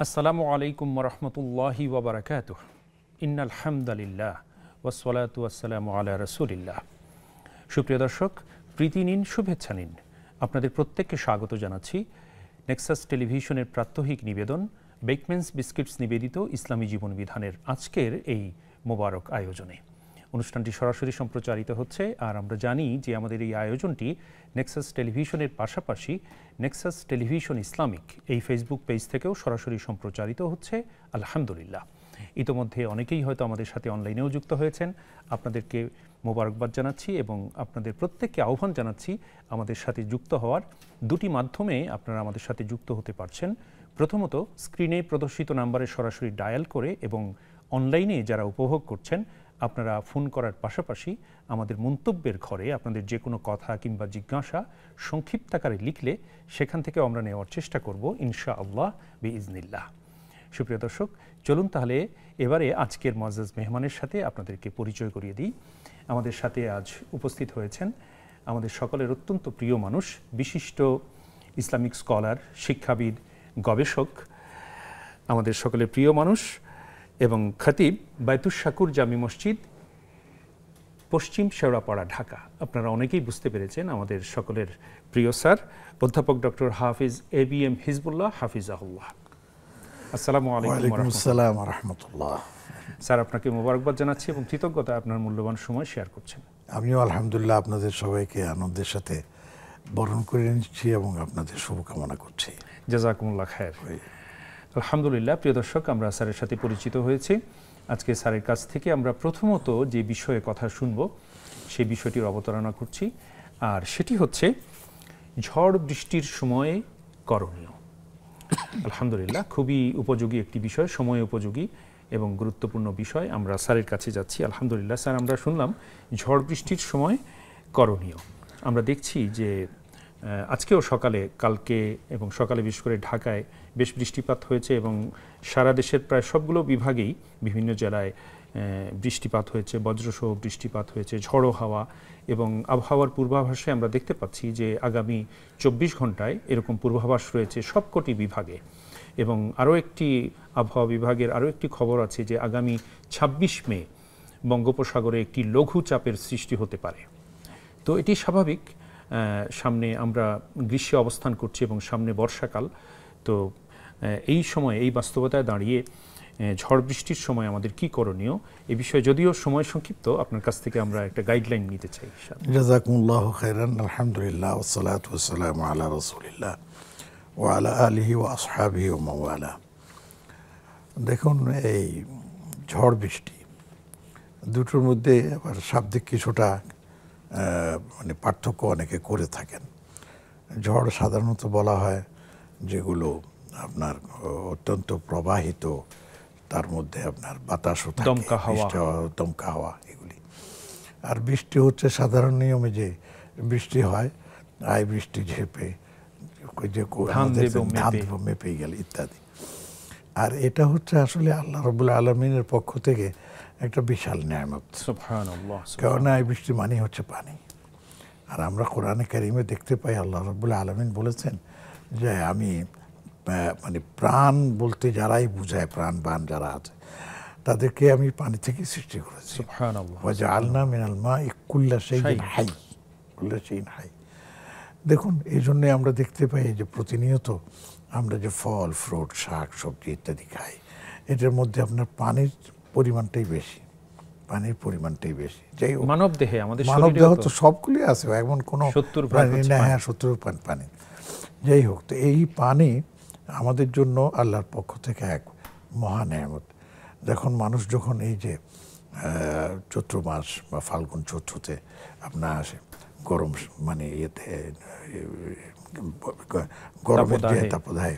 আসসালামু আলাইকুম ওরহমতুল্লাহি ওয়াবারাকাতুহ। ইন্নাল হামদালিল্লাহ ওয়াসসালাতু ওয়াসসালামু আলা রাসূলিল্লাহ। সুপ্রিয় দর্শক, প্রীতি নিন, শুভেচ্ছা নিন। আপনাদের প্রত্যেককে স্বাগত জানাচ্ছি নেক্সাস টেলিভিশনের প্রাত্যহিক নিবেদন বেকম্যানস বিস্কিটস নিবেদিত ইসলামী জীবন বিধানের আজকের এই মোবারক আয়োজনে। অনুষ্ঠানটি সরাসরি সম্প্রচারিত হচ্ছে, আর আমরা জানি যে আমাদের এই আয়োজনটি নেক্সাস টেলিভিশনের পাশাপাশি নেক্সাস টেলিভিশন ইসলামিক এই ফেসবুক পেজ থেকেও সরাসরি সম্প্রচারিত হচ্ছে। আলহামদুলিল্লাহ, ইতোমধ্যে অনেকেই হয়তো আমাদের সাথে অনলাইনেও যুক্ত হয়েছেন। আপনাদেরকে মোবারকবাদ জানাচ্ছি এবং আপনাদের প্রত্যেককে আহ্বান জানাচ্ছি আমাদের সাথে যুক্ত হওয়ার। দুটি মাধ্যমে আপনারা আমাদের সাথে যুক্ত হতে পারছেন। প্রথমত, স্ক্রিনে প্রদর্শিত নাম্বারে সরাসরি ডায়াল করে, এবং অনলাইনে যারা উপভোগ করছেন আপনারা ফোন করার পাশাপাশি আমাদের মন্তব্যের ঘরে আপনাদের যে কোনো কথা কিংবা জিজ্ঞাসা সংক্ষিপ্ত আকারে লিখলে সেখান থেকে আমরা নেওয়ার চেষ্টা করব ইনশাআল্লাহ বিইজনিল্লাহ। সুপ্রিয় দর্শক, চলুন তাহলে এবারে আজকের মুআজ্জাজ মেহমানের সাথে আপনাদেরকে পরিচয় করিয়ে দিই। আমাদের সাথে আজ উপস্থিত হয়েছেন আমাদের সকলের অত্যন্ত প্রিয় মানুষ, বিশিষ্ট ইসলামিক স্কলার, শিক্ষাবিদ, গবেষক, আমাদের সকলের প্রিয় মানুষ এবং খতিব বায়তুশ শাকুর জামি মসজিদ, পশ্চিম শেওড়াপাড়া, ঢাকা। আপনারা অনেকেই বুঝতে পেরেছেন আমাদের সকলের প্রিয় স্যার অধ্যাপক ডক্টর হাফিজ ABM হিজবুল্লাহ হাফিজাহুল্লাহ। আসসালামু আলাইকুম ওয়া রাহমাতুল্লাহ। স্যার, আপনাকে মোবারকবাদ জানাচ্ছি এবং কৃতজ্ঞতা আপনার মূল্যবান সময় শেয়ার করছেন। আমিও আলহামদুলিল্লাহ আপনাদের সবাইকে আনন্দের সাথে বরণ করে নিচ্ছি এবং আপনাদের শুভকামনা করছি। জাযাকুমুল্লাহ খায়ের। আলহামদুলিল্লাহ। প্রিয় দর্শক, আমরা স্যারের সাথে পরিচিত হয়েছি। আজকে স্যারের কাছ থেকে আমরা প্রথমত যে বিষয়ে কথা শুনব সেই বিষয়টির অবতারণা করছি, আর সেটি হচ্ছে ঝড় বৃষ্টির সময়ে করণীয়। আলহামদুলিল্লাহ, খুবই উপযোগী একটি বিষয়, সময় উপযোগী এবং গুরুত্বপূর্ণ বিষয়। আমরা স্যারের কাছে যাচ্ছি। আলহামদুলিল্লাহ স্যার, আমরা শুনলাম ঝড় বৃষ্টির সময় করণীয়। আমরা দেখছি যে আজকেও সকালে, কালকে এবং সকালে বিশেষ করে ঢাকায় বেশ বৃষ্টিপাত হয়েছে এবং সারা দেশের প্রায় সবগুলো বিভাগেই বিভিন্ন জেলায় বৃষ্টিপাত হয়েছে, বজ্রসহ বৃষ্টিপাত হয়েছে, ঝড়ো হাওয়া। এবং আবহাওয়ার পূর্বাভাসে আমরা দেখতে পাচ্ছি যে আগামী 24 ঘন্টায় এরকম পূর্বাভাস রয়েছে সবকটি বিভাগে। এবং আরও একটি আবহাওয়া বিভাগের আরও একটি খবর আছে যে আগামী 26 মে বঙ্গোপসাগরে একটি লঘু চাপের সৃষ্টি হতে পারে। তো এটি স্বাভাবিক, সামনে আমরা গ্রীষ্মে অবস্থান করছি এবং সামনে বর্ষাকাল। তো এই সময়, এই বাস্তবতায় দাঁড়িয়ে ঝড় বৃষ্টির সময় আমাদের কি করণীয়, এই বিষয়ে যদিও সময় সংক্ষিপ্ত, আপনার কাছ থেকে আমরা একটা গাইডলাইন নিতে চাই। জাযাকুমুল্লাহু খাইরান। আলহামদুলিল্লাহ ওয়াসসালাতু ওয়াসসালামু আলা রাসূলিল্লাহ ওয়া আলা আলিহি ওয়া আসহাবিহি ওয়া মাওয়ালা। দেখুন, এই ঝড় বৃষ্টি দুটোর মধ্যে আবার শাব্দিক কিছুটা মানে পার্থক্য অনেকে করে থাকেন। ঝড় সাধারণত বলা হয় যেগুলো আপনার অত্যন্ত প্রবাহিত, তার মধ্যে আপনার বাতাসও থাকে, দমকা হাওয়া, এগুলি। আর বৃষ্টি হচ্ছে সাধারণ নিয়মে যে বৃষ্টি হয়, আই বৃষ্টি ঝেপে যে ধান মেপে গেল ইত্যাদি। আর এটা হচ্ছে আসলে আল্লাহ রাব্বুল আলামিনের পক্ষ থেকে একটা বিশাল নেয়ামত। সুবহানাল্লাহ। কারণ এই বৃষ্টি মানে হচ্ছে পানি। আর আমরা কোরআনে কারিমে দেখতে পাই আল্লাহ রাব্বুল আলামিন বলেছেন যে আমি মানে প্রাণ বলতে যারাই বুঝায়, প্রাণবান যারা আছে তাদেরকে আমি পানি থেকে সৃষ্টি করেছি। সুবহানাল্লাহ। ওয়া জাআলনা মিনাল মাই কুল্লা শাইইন হাই, কুল্লা শাইইন হাই। দেখুন, এই জন্যে আমরা দেখতে পাই যে প্রতিনিয়ত আমরা যে ফল, ফ্রুট, শাক, সবজি ইত্যাদি খাই, এটার মধ্যে আপনার পানির পরিমাণটাই বেশি, পানির পরিমাণটাই বেশি। যাই হোক, মানব দেহে, আমাদের মানব দেহ তো সবগুলি আছে, এমন কোনো 70% হ্যাঁ 70% পানি। যাই হোক, তো এই পানি আমাদের জন্য আল্লাহর পক্ষ থেকে এক মহা নেয়ামত। দেখুন, মানুষ যখন এই যে চৈত্র মাস বা ফাল্গুন চৈত্রতে আপনার আসে গরম, মানে ইয়েতে গরমের যে তাপদাহে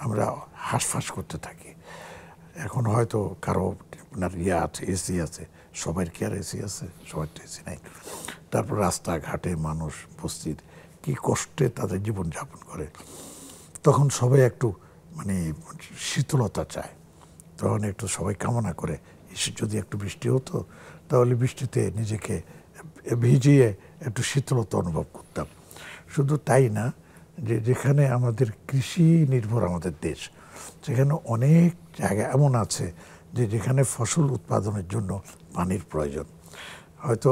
আমরা হাঁসফাঁস করতে থাকি। এখন হয়তো কারো আপনার আছে, এসি আছে, সবার কি আর এসি আছে? সবার তো এসি নাই। তারপর রাস্তাঘাটে মানুষ বস্তির কি কষ্টে তাদের জীবনযাপন করে, তখন সবাই একটু মানে শীতলতা চায়। তখন একটু সবাই কামনা করে যদি একটু বৃষ্টি হতো, তাহলে বৃষ্টিতে নিজেকে ভিজিয়ে একটু শীতলতা অনুভব করতাম। শুধু তাই না, যে যেখানে আমাদের কৃষি নির্ভর আমাদের দেশ, সেখানে অনেক জায়গা এমন আছে যে যেখানে ফসল উৎপাদনের জন্য পানির প্রয়োজন। হয়তো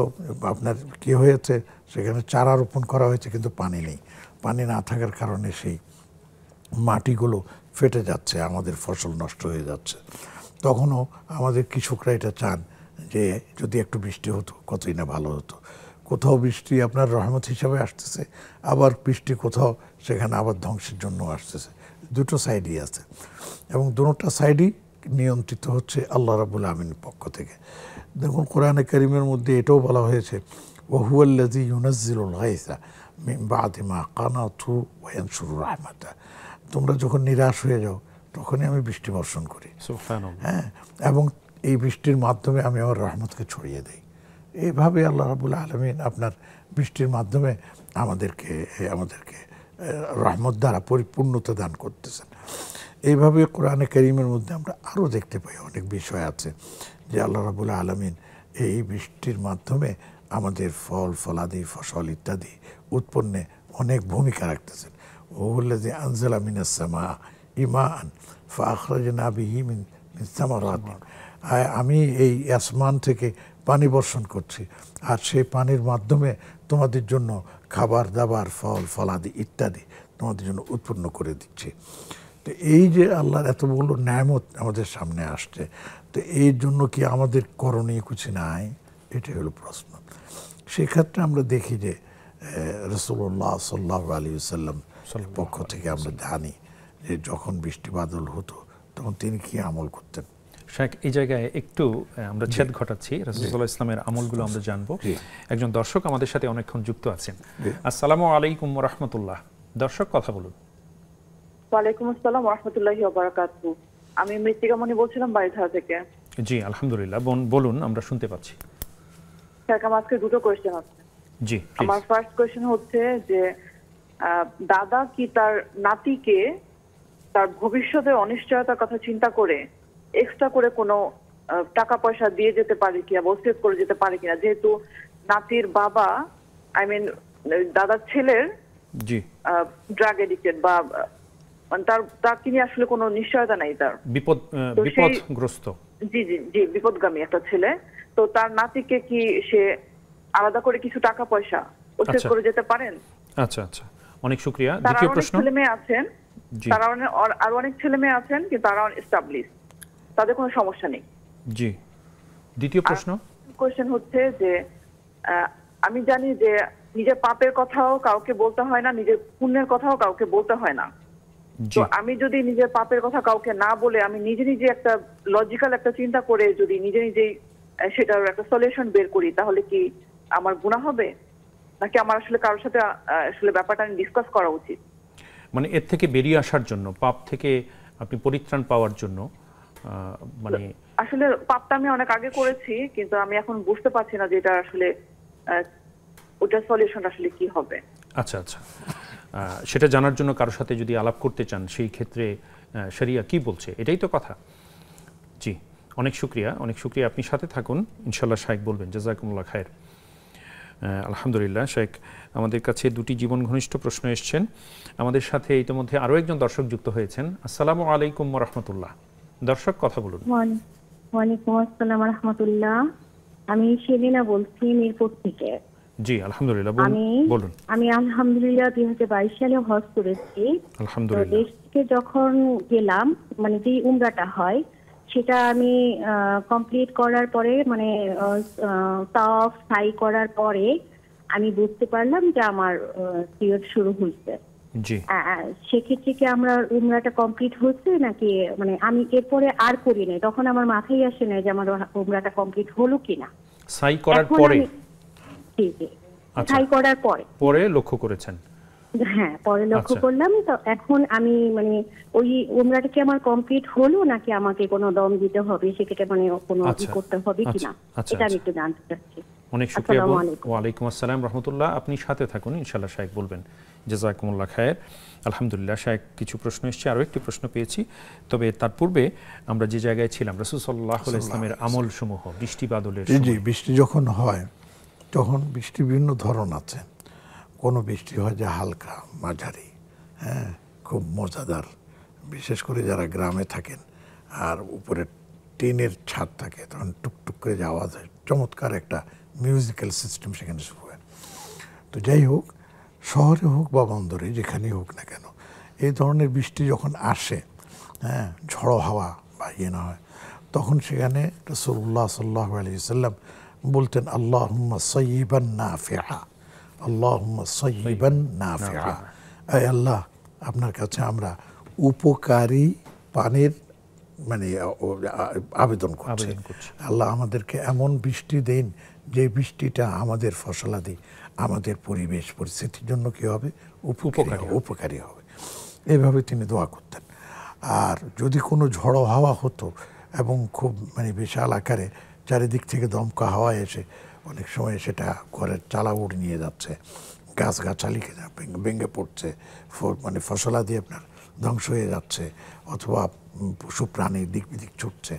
আপনার কি হয়েছে, সেখানে চারা রোপণ করা হয়েছে কিন্তু পানি নেই। পানি না থাকার কারণে সেই মাটিগুলো ফেটে যাচ্ছে, আমাদের ফসল নষ্ট হয়ে যাচ্ছে। তখনও আমাদের কৃষকরা এটা চান যে যদি একটু বৃষ্টি হতো কতই না ভালো হতো। কোথাও বৃষ্টি আপনার রহমত হিসাবে আসতেছে, আবার বৃষ্টি কোথাও সেখানে আবার ধ্বংসের জন্য আসতেছে। দুটো সাইডই আছে এবং দুটো সাইডই নিয়ন্ত্রিত হচ্ছে আল্লাহ রাব্বুল আমিনের পক্ষ থেকে। দেখুন কোরআনে কারীমের মধ্যে এটাও বলা হয়েছে, ওয়াহুয়াল্লাযী ইউনাজ্জিলুল গায়সা মিন বা'দি মা কানাতু ওয়া ইয়ানশুরু রাহমাতা। তোমরা যখন নিরাশ হয়ে যাও তখনই আমি বৃষ্টি বর্ষণ করি, হ্যাঁ, এবং এই বৃষ্টির মাধ্যমে আমি আমার রহমতকে ছড়িয়ে দিই। এইভাবে আল্লাহ রাব্বুল আলামিন আপনার বৃষ্টির মাধ্যমে আমাদেরকে রহমত দ্বারা পরিপূর্ণতা দান করতেছেন। এইভাবে কোরআনে কারীমের মধ্যে আমরা আরও দেখতে পাই অনেক বিষয় আছে যে আল্লাহ রাব্বুল আলামিন এই বৃষ্টির মাধ্যমে আমাদের ফল ফলাদি ফসল ইত্যাদি উৎপন্নে অনেক ভূমিকা রাখতেছেন। ওহুল্লাযী আনজালা মিনাস সামাই মাআন ফাআখরাজনা বিহি মিন সামারাতিন। আমি এই আসমান থেকে পানি বর্ষণ করছি, আর সেই পানির মাধ্যমে তোমাদের জন্য খাবার দাবার ফল ফলাদি ইত্যাদি তোমাদের জন্য উৎপন্ন করে দিচ্ছি। তো এই যে আল্লাহর এত বড় নেয়ামত আমাদের সামনে আসছে, তো এই জন্য কি আমাদের করণীয় কিছু নাই? এটাই হলো প্রশ্ন। সেক্ষেত্রে আমরা দেখি যে রাসূলুল্লাহ সাল্লাল্লাহু আলাইহি ওয়াসাল্লাম পক্ষ থেকে আমরা জানি যে যখন বৃষ্টি বাদল হতো তখন তিনি কি আমল করতেন। শেখ, এই জায়গায় একটু আমরা ছেদ ঘটাচ্ছি, রাসূলুল্লাহ সাল্লাল্লাহু আলাইহি ওয়াসাল্লামের আমলগুলো আমরা জানবো। একজন দর্শক আমাদের সাথে অনেকক্ষণ যুক্ত আছেন। আসসালামু আলাইকুম ওয়া রাহমাতুল্লাহ। দর্শক কথা বলুন। ওয়ালাইকুম আসসালাম ওয়া রাহমাতুল্লাহি ওয়া বারাকাতুহু। আমি মৃত্তিকা মনি বলছিলাম বাড়িধারা থেকে। জি আলহামদুলিল্লাহ, বলুন, আমরা শুনতে পাচ্ছি। স্যার, আমার আজকে দুটো কোয়েশ্চেন আছে। জি, আমার ফার্স্ট কোয়েশ্চেন হচ্ছে যে দাদা কি তার নাতিকে তার ভবিষ্যতের অনিশ্চয়তার কথা চিন্তা করে এক্সট্রা করে কোনো টাকা পয়সা দিয়ে যেতে পারে কিনা, ওসিয়ত করে যেতে পারে কিনা, যেহেতু নাতির বাবা দাদার ছেলের জি ড্রাগ এডিক্টেড বা তার তিনি আসলে কোনো নিশ্চয়তা নাই, তার বিপদগ্রস্ত। জি জি জি বিপদগামী একটা ছেলে। তো তার নাতিকে কি সে আলাদা করে কিছু টাকা পয়সা ওসিয়ত করে যেতে পারেন? আচ্ছা আচ্ছা, অনেক শুকরিয়া। দ্বিতীয় প্রশ্ন। ছেলে মেয়ে আছেন, তারা আরো অনেক ছেলে মেয়ে আছেন কিন্তু তারা এস্টাবলিশ, তাদের কোনো সমস্যা নেই। জি, দ্বিতীয় প্রশ্ন। কোশ্চেন হচ্ছে যে আমি জানি যে নিজের পাপের কথাও কাউকে বলতে হয় না, নিজের পুণ্যের কথাও কাউকে বলতে হয় না। তো আমি যদি নিজের পাপের কথা কাউকে না বলে আমি নিজে নিজে একটা লজিক্যাল একটা চিন্তা করে যদি নিজে নিজেই সেটার একটা সলিউশন বের করি, তাহলে কি আমার গুনাহ হবে, নাকি আমার আসলে কারোর সাথে আসলে ব্যাপারটা ডিসকাস করা উচিত? মানে এর থেকে বেরিয়ে আসার জন্য, পাপ থেকে আপনি পরিত্রাণ পাওয়ার জন্য, মানে আসলে পাপটা আমি অনেক আগে করেছি, কিন্তু আমি এখন বুঝতে পারছি না যে এটা আসলে ওটার সলিউশন আসলে কি হবে। আচ্ছা আচ্ছা, সেটা জানার জন্য কারোর সাথে যদি আলাপ করতে চান, সেই ক্ষেত্রে শরিয়া কি বলছে, এটাই তো কথা। জি, অনেক শুকরিয়া, অনেক শুকরিয়া। আপনি সাথে থাকুন, ইনশাল্লাহ শাইখ বলবেন। জাযাকুমুল্লাহ খায়ের। আলহামদুলিল্লাহ শাইখ, আমাদের কাছে দুটি জীবন ঘনিষ্ঠ প্রশ্ন এসছেন। আমাদের সাথে ইতিমধ্যে আরও একজন দর্শক যুক্ত হয়েছেন। আসসালামু আলাইকুম ওয়া রাহমাতুল্লাহ। দর্শক কথা বলুন। ওয়ালাইকুম আসসালাম ওয়া রাহমাতুল্লাহ। আমি সেলিনা বলছি মিরপুর থেকে। জি আলহামদুলিল্লাহ, বলুন। আমি আলহামদুলিল্লাহ 2022 সালে হজ করেছি। আলহামদুলিল্লাহ। দেশ থেকে যখন গেলাম, মানে যে উমরাটা হয় সেটা আমি কমপ্লিট করার পরে, মানে তাওয়াফ সাই করার পরে আমি বুঝতে পারলাম যে আমার পিরিয়ড শুরু হয়েছে। জি, সেক্ষেত্রে কি আমরা উমরাটা কমপ্লিট হচ্ছে নাকি, মানে আমি এরপরে আর করি নাই, তখন আমার মাথায় আসে না যে আমার উমরাটা কমপ্লিট হলো কিনা। সাই করার পরে? জি জি, সাই করার পরে লক্ষ্য করেছেন? হ্যাঁ, পরে লক্ষ্য করলাম। তো এখন আমি মানে ওই উমরাটা কি আমার কমপ্লিট হলো নাকি আমাকে কোনো দম দিতে হবে, সেক্ষেত্রে মানে কোনো করতে হবে কিনা, এটা আমি একটু জানতে চাচ্ছি। অনেক শুকরিয়া। ওয়ালাইকুম আসসালাম রাহমাতুল্লাহ। আপনি সাথে থাকুন, ইনশাআল্লাহ শাইখ বলবেন। জাযাকুমুল্লাহ খায়ের। আলহামদুলিল্লাহ শাইখ, কিছু প্রশ্ন এসেছে, আরও একটি প্রশ্ন পেয়েছি। তবে তার পূর্বে আমরা যে জায়গায় ছিলাম, রাসূল সাল্লাল্লাহু আলাইহি ওয়াসাল্লামের আমল সমূহ, বৃষ্টি বাদলের। জি, বৃষ্টি যখন হয় তখন বৃষ্টি বিভিন্ন ধরন আছে। কোনো বৃষ্টি হয় যে হালকা মাঝারি, হ্যাঁ, খুব মজাদার বিশেষ করে যারা গ্রামে থাকেন আর উপরে টিনের ছাদ থাকে, তখন টুকটুক করে যে আওয়াজ হয়, চমৎকার একটা মিউজিক্যাল সিস্টেম সেখানে শুরু হয়। তো যাই হোক, শহরে হোক বা বন্দরে, যেখানেই হোক না কেন, এই ধরনের বৃষ্টি যখন আসে, হ্যাঁ, ঝড়ো হাওয়া বা ইয়ে না হয়, তখন সেখানে রাসূলুল্লাহ সাল্লাল্লাহু আলাইহি ওয়াসাল্লাম বলতেন আল্লাহুম্মা সাইয়্যিবান নাফিআ, আল্লাহুম্মা সাইয়্যিবান নাফিআ। আয় আল্লাহ, আপনার কাছে আমরা উপকারী পানির মানে আবেদন করছি। আল্লাহ আমাদেরকে এমন বৃষ্টি দিন যে বৃষ্টিটা আমাদের ফসলাদি, আমাদের পরিবেশ পরিস্থিতির জন্য কি হবে, উপকারী হবে। এইভাবে তিনি দোয়া করতেন। আর যদি কোনো ঝড়ো হাওয়া হতো এবং খুব মানে বিশাল আকারে চারিদিক থেকে দমকা হাওয়া এসে অনেক সময় সেটা ঘরের চালা উড়ে নিয়ে যাচ্ছে, গাছগাছালি ভেঙে পড়ছে, মানে ফসলাদি আপনার ধ্বংস হয়ে যাচ্ছে, অথবা পশু প্রাণী দিক বিদিক ছুটছে,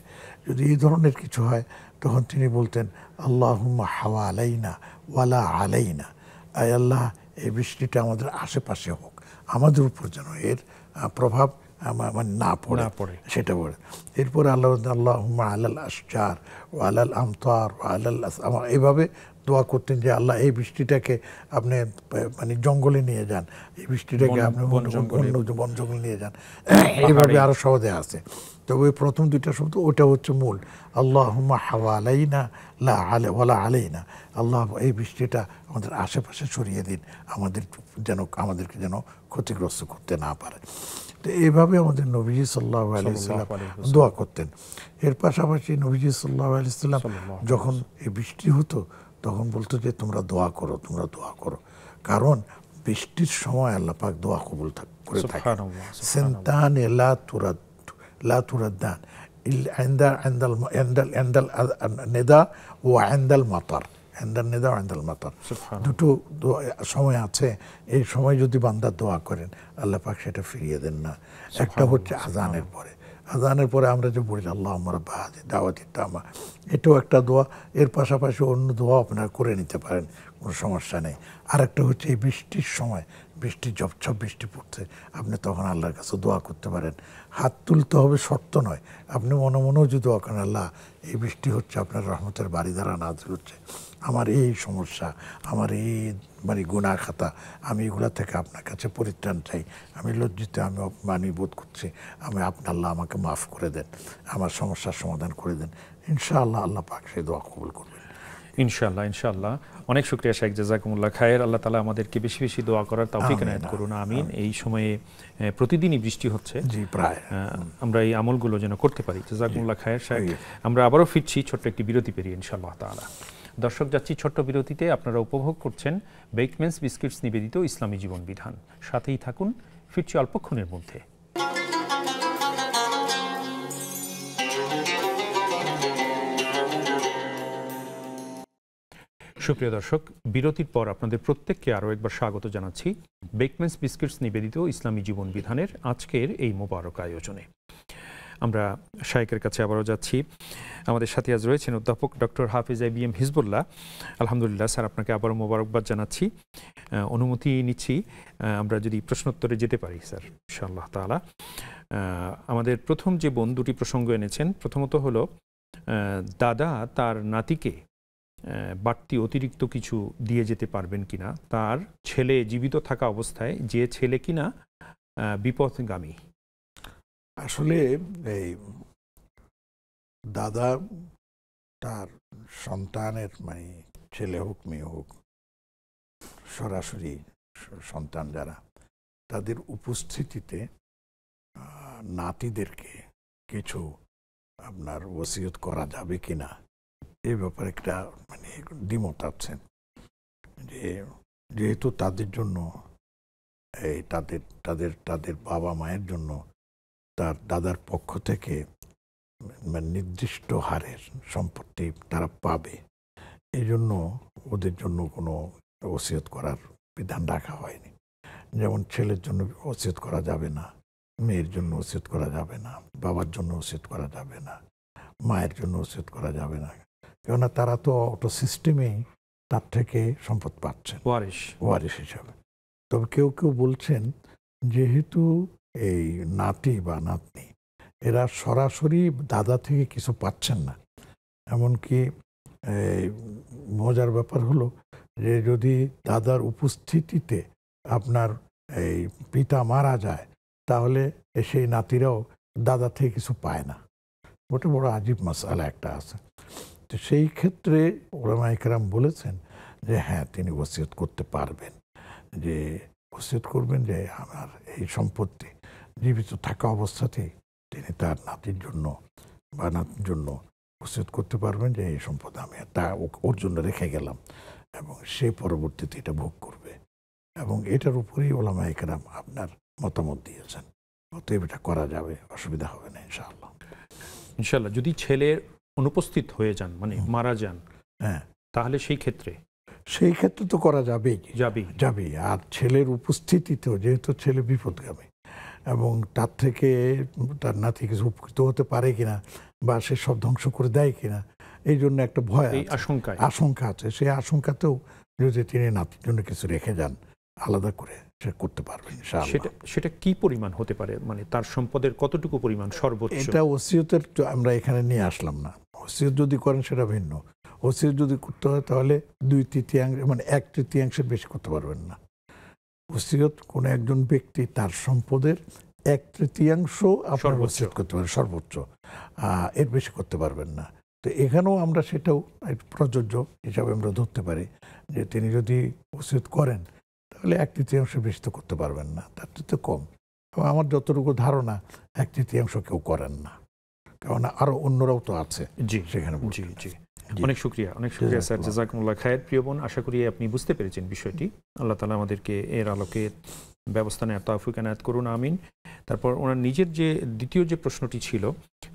যদি এই ধরনের কিছু হয়, তখন তিনি বলতেন আল্লাহুম্মা হাওয়া আলাইনা ওয়ালা আলাইনা। আয় আল্লাহ, এই বৃষ্টিটা আমাদের আশেপাশে হোক, আমাদের উপর যেন এর প্রভাব মানে না পড়ে সেটা বলে। এরপরে আল্লাহুম্মা আলাল আশজার ও আলাল আমতার ও আলাল এইভাবে দোয়া করতেন যে আল্লাহ, এই বৃষ্টিটাকে আপনি মানে জঙ্গলে নিয়ে যান, এই বৃষ্টিটাকে আপনি বন জঙ্গলে নিয়ে যান। এইভাবে আরো সহজে আছে। তবে ওই প্রথম দুইটা শব্দ ওটা হচ্ছে মূল, আল্লাহুম্মা হাওয়া আলাইনা লা ওয়ালা আলাইনা। আল্লাহ, এই বৃষ্টিটা আমাদের আশেপাশে ছড়িয়ে দিন, আমাদেরকে যেন ক্ষতিগ্রস্ত করতে না পারে। তো এইভাবে আমাদের নবীজি সাল্লাল্লাহু আলাইহি ওয়াসাল্লাম দোয়া করতেন। এর পাশাপাশি নবীজি সাল্লাল্লাহু আলাইহি ওয়াসাল্লাম যখন এই বৃষ্টি হতো, তখন বলতো যে তোমরা দোয়া করো, কারণ বৃষ্টির সময় আল্লাহ পাক দোয়া কবুল করে থাকে। সিনতান লা তুরাদ্দান ইনদাল নিদা ওয়া ইনদাল মাতার। দুটো সময় আছে, এই সময় যদি বান্দা দোয়া করেন আল্লাহ পাক সেটা ফিরিয়ে দেন না। একটা হচ্ছে আযানের পরে আমরা যে বলি আল্লাহুম্মা রাব্বা হাযিহি দাওয়াতিত তাম্মা, এটাও একটা দোয়া। এর পাশাপাশি অন্য দোয়া আপনারা করে নিতে পারেন, কোনো সমস্যা নেই। আর একটা হচ্ছে এই বৃষ্টির সময়, ঝপঝপ বৃষ্টি পড়ছে, আপনি তখন আল্লাহর কাছে দোয়া করতে পারেন। হাত তুলতে হবে শর্ত নয়, আপনি মনে মনেও যদি দোয়া করেন, আল্লাহ, এই বৃষ্টি হচ্ছে আপনার রহমতের বাড়ি দ্বারা নাযিল হচ্ছে, আমার এই সমস্যা, আমার এই মানে গুনাহ খাতা, আমি এগুলা থেকে আপনার কাছে পরিত্রাণ চাই, আমি লজ্জিত, আমি অপমানী বোধ করছি, আল্লাহ আমাকে মাফ করে দেন, আমার সমস্যার সমাধান করে দেন। ইনশাআল্লাহ আল্লাহ পাক সেই দোয়া কবুল করবেন। ইনশাআল্লাহ। অনেক শুকরিয়া শেখ, জাযাকুমুল্লাহ খায়ের। আল্লাহ তাআলা আমাদেরকে বেশি বেশি দোয়া করার তৌফিক এনায়েত করুন, আমিন। এই সময়ে প্রতিদিনই বৃষ্টি হচ্ছে, জি প্রায় আমরা এই আমলগুলো যেন করতে পারি। জাযাকুমুল্লাহ খায়ের শেখ। আমরা আবারও ফিরছি ছোট্ট একটি বিরতি পেরিয়ে ইনশাআল্লাহ তাআলা। দর্শক, যাচ্ছি ছোট্ট বিরতিতে। আপনারা উপভোগ করছেন বেকমেন্স বিস্কিটস নিবেদিত ইসলামী জীবন বিধান। সাথেই থাকুন, ফিরছি অল্পক্ষণের মধ্যে। সুপ্রিয় দর্শক, বিরতির পর আপনাদের প্রত্যেককে আরও একবার স্বাগত জানাচ্ছি বেকমেন্স বিস্কিটস নিবেদিত ইসলামী জীবন বিধানের আজকের এই মোবারক আয়োজনে। আমরা শায়েখের কাছে আবারও যাচ্ছি। আমাদের সাথে আজ রয়েছেন অধ্যাপক ডক্টর হাফিজ ABM হিজবুল্লাহ। আলহামদুলিল্লাহ স্যার, আপনাকে আবারও মোবারকবাদ জানাচ্ছি। অনুমতি নিচ্ছি আমরা যদি প্রশ্নোত্তরে যেতে পারি স্যার, ইনশাআল্লাহ তাআলা। আমাদের প্রথম যে দুটি প্রসঙ্গ এনেছেন, প্রথমত হলো দাদা তার নাতিকে বাড়তি অতিরিক্ত কিছু দিয়ে যেতে পারবেন কিনা, তার ছেলে জীবিত থাকা অবস্থায়, যে ছেলে কিনা বিপথগামী। আসলে এই দাদা তার সন্তানের মানে ছেলে হোক মেয়ে হোক, সরাসরি সন্তান যারা, তাদের উপস্থিতিতে নাতিদেরকে কিছু আপনার ওসিয়ত করা যাবে কিনা, এই ব্যাপারে একটা মানে দ্বিমত আছেন। যেহেতু তাদের জন্য এই তাদের বাবা মায়ের জন্য তার দাদার পক্ষ থেকে মানে নির্দিষ্ট হারের সম্পত্তি তারা পাবে, এই জন্য ওদের জন্য কোনো ওসিয়ত করার বিধান রাখা হয়নি। যেমন ছেলের জন্য ওসিয়ত করা যাবে না, মেয়ের জন্য ওসিয়ত করা যাবে না, বাবার জন্য ওসিয়ত করা যাবে না, মায়ের জন্য ওসিয়ত করা যাবে না, কেননা তারা তো অটো সিস্টেমেই তার থেকে সম্পদ পাচ্ছেন ওয়ারিশ হিসাবে। তবে কেউ কেউ বলছেন যেহেতু এই নাতি বা নাতনি এরা সরাসরি দাদা থেকে কিছু পাচ্ছেন না। এমনকি মজার ব্যাপার হলো যে যদি দাদার উপস্থিতিতে আপনার এই পিতা মারা যায় তাহলে সেই নাতিরাও দাদা থেকে কিছু পায় না। ওটা বড় আজীব মাসালা একটা আছে। তো সেই ক্ষেত্রে ওলামা ইকরাম বলেছেন যে হ্যাঁ, তিনি ওসিয়ত করতে পারবেন, যে ওসিয়ত করবেন যে আমার এই সম্পত্তি জীবিত থাকা অবস্থাতেই তিনি তার নাতির জন্য বা নাতির জন্য ওসিয়ত করতে পারবেন যে এই সম্পদ আমি তা ওর জন্য রেখে গেলাম এবং সে পরবর্তীতে এটা ভোগ করবে। এবং এটার উপরেই ওলামা ইকরাম আপনার মতামত দিয়েছেন। অতএব এটা করা যাবে, অসুবিধা হবে না ইনশাআল্লাহ। ইনশাআল্লাহ। যদি ছেলে অনুপস্থিত হয়ে যান, মানে মারা যান, হ্যাঁ, তাহলে সেই ক্ষেত্রে তো করা যাবেই। আর ছেলের উপস্থিতিতেও যেহেতু ছেলে বিপদগামী এবং তার থেকে তার নাতি কিছু উপকৃত হতে পারে কিনা বা সে সব ধ্বংস করে দেয় কিনা, এই জন্য একটা ভয় আশঙ্কা আছে। সেই আশঙ্কাতেও যদি তিনি নাতির জন্য কিছু রেখে যান আলাদা করে, সে করতে পারবেন। সেটা কি পরিমাণ হতে পারে, মানে তার সম্পদের কতটুকু পরিমাণ সর্বোচ্চ? এটা ওসিয়তের আমরা এখানে নিয়ে আসলাম না। ওসিয়ত যদি করেন সেটা ভিন্ন। ওসিয়ত যদি করতে হয় তাহলে 2/3 মানে 1/3 বেশি করতে পারবেন না। ওসিয়ত কোনো একজন ব্যক্তি তার সম্পদের 1/3 আপনার ওসিয়ত করতে পারেন সর্বোচ্চ, এর বেশি করতে পারবেন না। তো এখানেও আমরা সেটাও প্রযোজ্য হিসাবে আমরা ধরতে পারি যে তিনি যদি ওসিয়ত করেন তাহলে 1/3 বেশি তো করতে পারবেন না, তার তো কম। এবং আমার যতটুকু ধারণা 1/3 কেউ করেন না, কারণ আরো অন্যরাও তো আছে সেখানে। অনেক শুকরিয়া স্যার, জাযাকুমুল্লাহ খায়ের। প্রিয় বোন, আশা করি আপনি বুঝতে পেরেছেন বিষয়টি। আল্লাহ তাআলা আমাদেরকে এর আলোকে ব্যবস্থা নেওয়ার তৌফিক এনায়েত করুন, আমিন। তারপর ওনার নিজের যে দ্বিতীয় যে প্রশ্নটি ছিল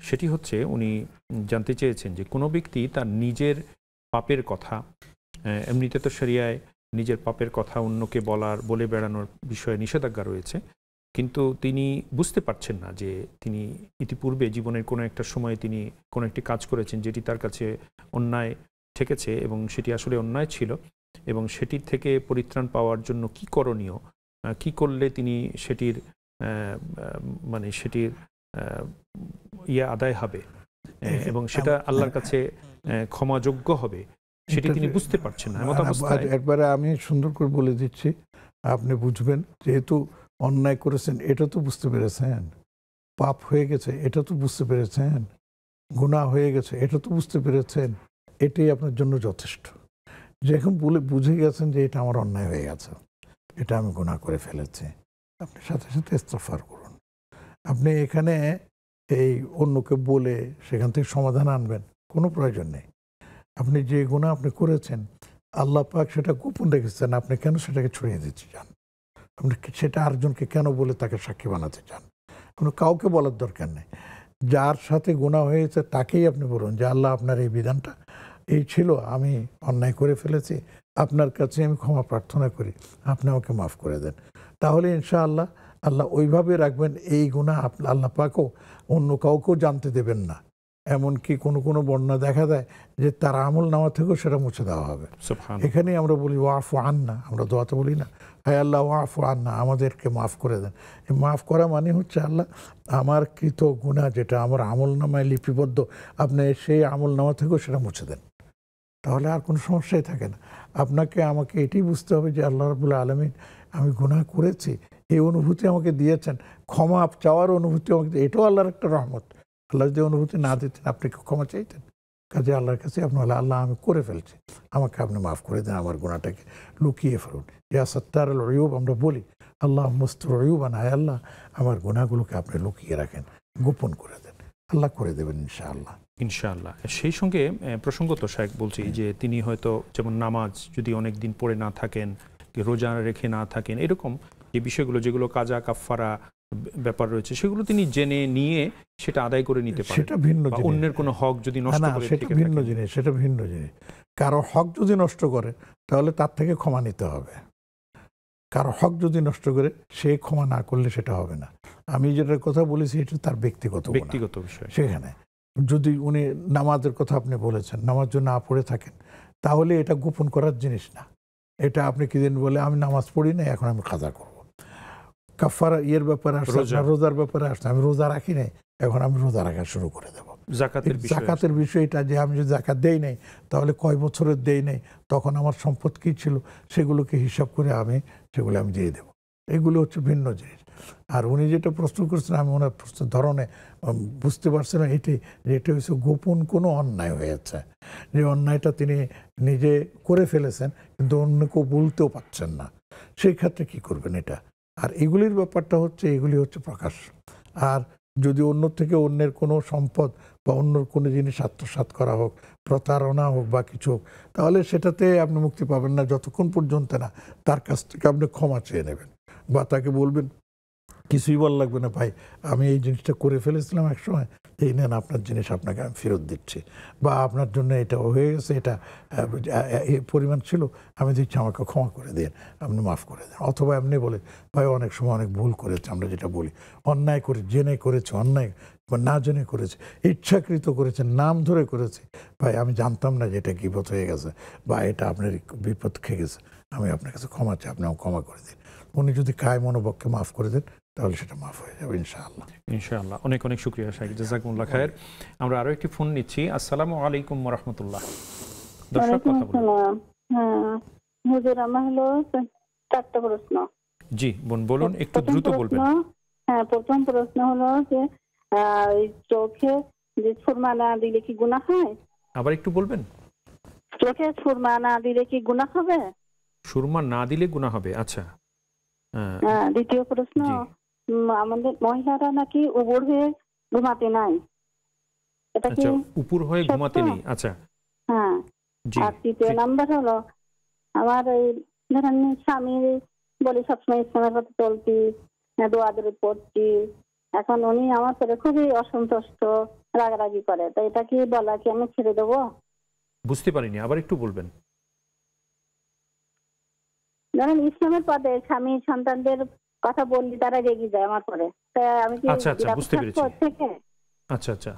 সেটি হচ্ছে, উনি জানতে চেয়েছেন যে কোনো ব্যক্তি তার নিজের পাপের কথা, এমনিতে তো শরিয়ায় নিজের পাপের কথা অন্যকে বলে বেড়ানোর বিষয়ে নিষেধাজ্ঞা রয়েছে, কিন্তু তিনি বুঝতে পারছেন না যে তিনি ইতিপূর্বে জীবনের কোনো একটা সময়ে তিনি কোনো একটি কাজ করেছেন যেটি তার কাছে অন্যায় ঠেকেছে এবং সেটি আসলে অন্যায় ছিল, এবং সেটির থেকে পরিত্রাণ পাওয়ার জন্য কি করণীয়, কি করলে তিনি সেটির মানে সেটির আদায় হবে এবং সেটা আল্লাহর কাছে ক্ষমাযোগ্য হবে, সেটি তিনি বুঝতে পারছেন না। একবারে আমি সুন্দর করে বলে দিচ্ছি, আপনি বুঝবেন। যেহেতু অন্যায় করেছেন এটা তো বুঝতে পেরেছেন, পাপ হয়ে গেছে এটা তো বুঝতে পেরেছেন, গুনাহ হয়ে গেছে এটা তো বুঝতে পেরেছেন, এটাই আপনার জন্য যথেষ্ট। যখন বুঝে গেছেন যে এটা আমার অন্যায় হয়ে গেছে, এটা আমি গুনাহ করে ফেলেছি, আপনি সাথে সাথে ইস্তেগফার করুন। আপনি এখানে এই অন্যকে বলে সেখান থেকে সমাধান আনবেন কোনো প্রয়োজন নেই। আপনি যে গুনাহ আপনি করেছেন আল্লাহ পাক সেটা গোপন রেখেছেন, আপনি কেন সেটাকে ছড়িয়ে দিতে চান? আপনি সেটা আরেকজনকে কেন বলে তাকে সাক্ষী বানাতে চান? আপনি কাউকে বলার দরকার নেই। যার সাথে গুনাহ হয়েছে তাকেই আপনি বলুন যে আল্লাহ, আপনার এই বিধানটা এই ছিল, আমি অন্যায় করে ফেলেছি, আপনার কাছে আমি ক্ষমা প্রার্থনা করি, আপনি আমাকে মাফ করে দেন। তাহলে ইনশাআল্লাহ আল্লাহ ওইভাবে রাখবেন এই গুনাহ আল্লাহ পাকও অন্য কাউকেও জানতে দেবেন না। এমনকি কোনো বর্ণনা দেখা দেয় যে তার আমল নামা থেকেও সেটা মুছে দেওয়া হবে। এখানেই আমরা বলি ওয়াফু আন্না, আমরা দোয়াতে বলি না, হায় আল্লাহ ওয়াফু আন্না, আমাদেরকে মাফ করে দেন। এই মাফ করা মানে হচ্ছে আল্লাহ আমার কৃত গুনাহ যেটা আমার আমল নামায় লিপিবদ্ধ, আপনি সেই আমল নামা থেকেও সেটা মুছে দেন। তাহলে আর কোনো সমস্যাই থাকে না। আপনাকে আমাকে এটাই বুঝতে হবে যে আল্লাহ রাব্বুল আলামিন আমি গুনাহ করেছি, এই অনুভূতি আমাকে দিয়েছেন, ক্ষমা চাওয়ার অনুভূতি আমাকে, এটাও আল্লাহর একটা রহমত। আল্লাহ যদি অনুভূতি না দিতেন আপনি ক্ষমা চাইতেন? কাজে আল্লাহর কাছে আপনি আল্লাহ আমি করে ফেলছি, আমাকে আপনি মাফ করে দেন, আমার গুনাহটাকে লুকিয়ে ফেলুন। ইয়া সাত্তার আল উয়ুব আমরা বলি, আল্লাহ মুস্তুর উয়ুবান, হায় আল্লাহ আমার গুনাহগুলোকে আপনি লুকিয়ে রাখেন, গোপন করে দেন। আল্লাহ করে দেবেন ইনশাআল্লাহ। ইনশাআল্লাহ। সেই সঙ্গে প্রসঙ্গত শায়েখ বলছি যে তিনি হয়তো যেমন নামাজ যদি অনেক দিন পড়ে না থাকেন, রোজা রেখে না থাকেন, এরকম যে বিষয়গুলো যেগুলো কাজা কাফফারা ব্যাপার রয়েছে সেগুলো তিনি জেনে নিয়ে সেটা আদায় করে নিতে পারেন। সেটা ভিন্ন জিনিস। অন্যের কোনো হক যদি নষ্ট করে, সেটা ভিন্ন জিনিস, সেটা ভিন্ন জিনিস। কারো হক যদি নষ্ট করে তাহলে তার থেকে ক্ষমা নিতে হবে। কারো হক যদি নষ্ট করে সে ক্ষমা না করলে সেটা হবে না। আমি যেটার কথা বলেছি এটা তার ব্যক্তিগত বিষয়। সেখানে যদি উনি নামাজের কথা আপনি বলেছেন, নামাজ যদি না পড়ে থাকেন তাহলে এটা গোপন করার জিনিস না। এটা আপনি কি দিন বলে আমি নামাজ পড়ি না এখন আমি কাজা করব, কাফারা ইয়ের ব্যাপারে আসছে, রোজা। আপনার রোজার ব্যাপারে আসছে। আমি রোজা রাখি নাই, এখন আমি রোজা রাখা শুরু করে দেবো। জাকাতের বিষয় জাকাতের বিষয়টা যে আমি যদি জাকাত দেই নাই, তাহলে কয় বছরের দেই নাই, তখন আমার সম্পদ কী ছিল, সেগুলোকে হিসাব করে সেগুলো আমি দিয়ে দেবো। এগুলো হচ্ছে ভিন্ন জিনিস। আর উনি যেটা প্রশ্ন করছেন, আমি ওনার প্রশ্নের ধরনে বুঝতে পারছিলাম এটি, যে এটা হচ্ছে গোপন কোনো অন্যায় হয়েছে, যে অন্যায়টা তিনি নিজে করে ফেলেছেন কিন্তু অন্যকেও বলতেও পারছেন না, সেই ক্ষেত্রে কী করবেন এটা। আর এগুলির ব্যাপারটা হচ্ছে, এগুলি হচ্ছে প্রকাশ। আর যদি অন্য থেকে অন্যের কোনো সম্পদ বা অন্য কোনো জিনিস আত্মসাৎ করা হোক, প্রতারণা হোক বা কিছু হোক, তাহলে সেটাতে আপনি মুক্তি পাবেন না যতক্ষণ পর্যন্ত না তার কাছ থেকে আপনি ক্ষমা চেয়ে নেবেন, বা তাকে বলবেন কিছুই বল লাগবে না ভাই, আমি এই জিনিসটা করে ফেলেছিলাম একসময়, এই নেন আপনার জিনিস, আপনাকে আমি ফেরত দিচ্ছি, বা আপনার জন্য এটা হয়ে গেছে, এটা এই পরিমাণ ছিল, আমি দিচ্ছি, আমাকে ক্ষমা করে দিন, আপনি মাফ করে দেন। অথবা এমনি বলে ভাই অনেক সময় অনেক ভুল করেছে, আমরা যেটা বলি অন্যায় করে, জেনে করেছে অন্যায় বা না জেনে করেছে, ইচ্ছাকৃত করেছে, নাম ধরে করেছে, ভাই আমি জানতাম না যে এটা গীবত হয়ে গেছে বা এটা আপনার বিপদ খেয়ে গেছে, আমি আপনার কাছে ক্ষমা চাই, আপনি আমাকে ক্ষমা করে দিন। উনি যদি কায় মনোবক্ষে মাফ করে দেন, তাহলে সেটা মাফ হয়ে যাবে ইনশাআল্লাহ। ইনশাআল্লাহ। অনেক অনেক শুকরিয়া শাইখ, জাযাকুমুল্লাহ খায়ের। আমরা আরো একটি ফোন নিচ্ছি। আসসালামু আলাইকুম ওয়া রাহমাতুল্লাহ। দর্শক কথা বলুন। হ্যাঁ হুজুর, আমার হলো 4টা প্রশ্ন। জি বোন বলুন, একটু দ্রুত বলবেন। হ্যাঁ, প্রথম প্রশ্ন হলো যে চোখে যে সুরমা না দিলে কি গুনাহ হয়? আবার একটু বলবেন। চোখে সুরমা না দিলে কি গুনাহ হবে? সুরমা না দিলে গুনাহ হবে, আচ্ছা। দ্বিতীয় প্রশ্ন, আমাদের মহিলারা নাকি উবুর হয়ে ঘুমাতে নাই, এটা কি? আচ্ছা, উপর হয়ে ঘুমাতে নেই, আচ্ছা। হ্যাঁ। আর তৃতীয় নাম্বার হলো, আমার এই ধরেন স্বামী বলি সবসময় ইসলামের পথে চলতি, দোয়া দরুদ পড়ছি, এখন উনি আমার পরে খুবই অসন্তুষ্ট, রাগারাগি করে, তো এটা কি বলা কি আমি ছেড়ে দেবো? বুঝতে পারিনি, আবার একটু বলবেন। ধরেন ইসলামের পথে স্বামী সন্তানদের কথা বললি তারা রেগে যায় আমার পরে, তাই আমি কি আচ্ছা আচ্ছা, বুঝতে পেরেছি। থেকে আচ্ছা আচ্ছা,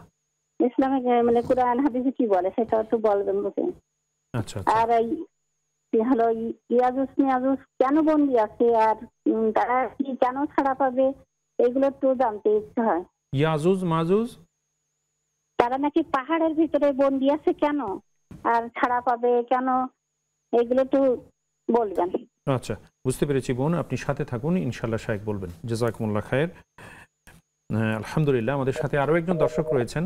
ইসলামে মানে কোরআন হাদিসে কি বলে সেটা একটু বলবেন বুঝে। আচ্ছা আচ্ছা। আর হলো ইয়াজুস মিয়াজুস কেন বন্দি আছে, আর তারা কি কেন ছাড়া পাবে, এগুলো একটু জানতে ইচ্ছে হয়। ইয়াজুজ মাজুজ তারা নাকি পাহাড়ের ভিতরে বন্দি আছে কেন, আর ছাড়া পাবে কেন, এগুলো একটু বলবেন। আচ্ছা, বুঝতে পেরেছি বোন, আপনি সাথে থাকুন, ইনশাআল্লাহ শাইখ বলবেন। জাযাকুমুল্লাহ খায়ের। আলহামদুলিল্লাহ, আমাদের সাথে আরো একজন দর্শক রয়েছেন।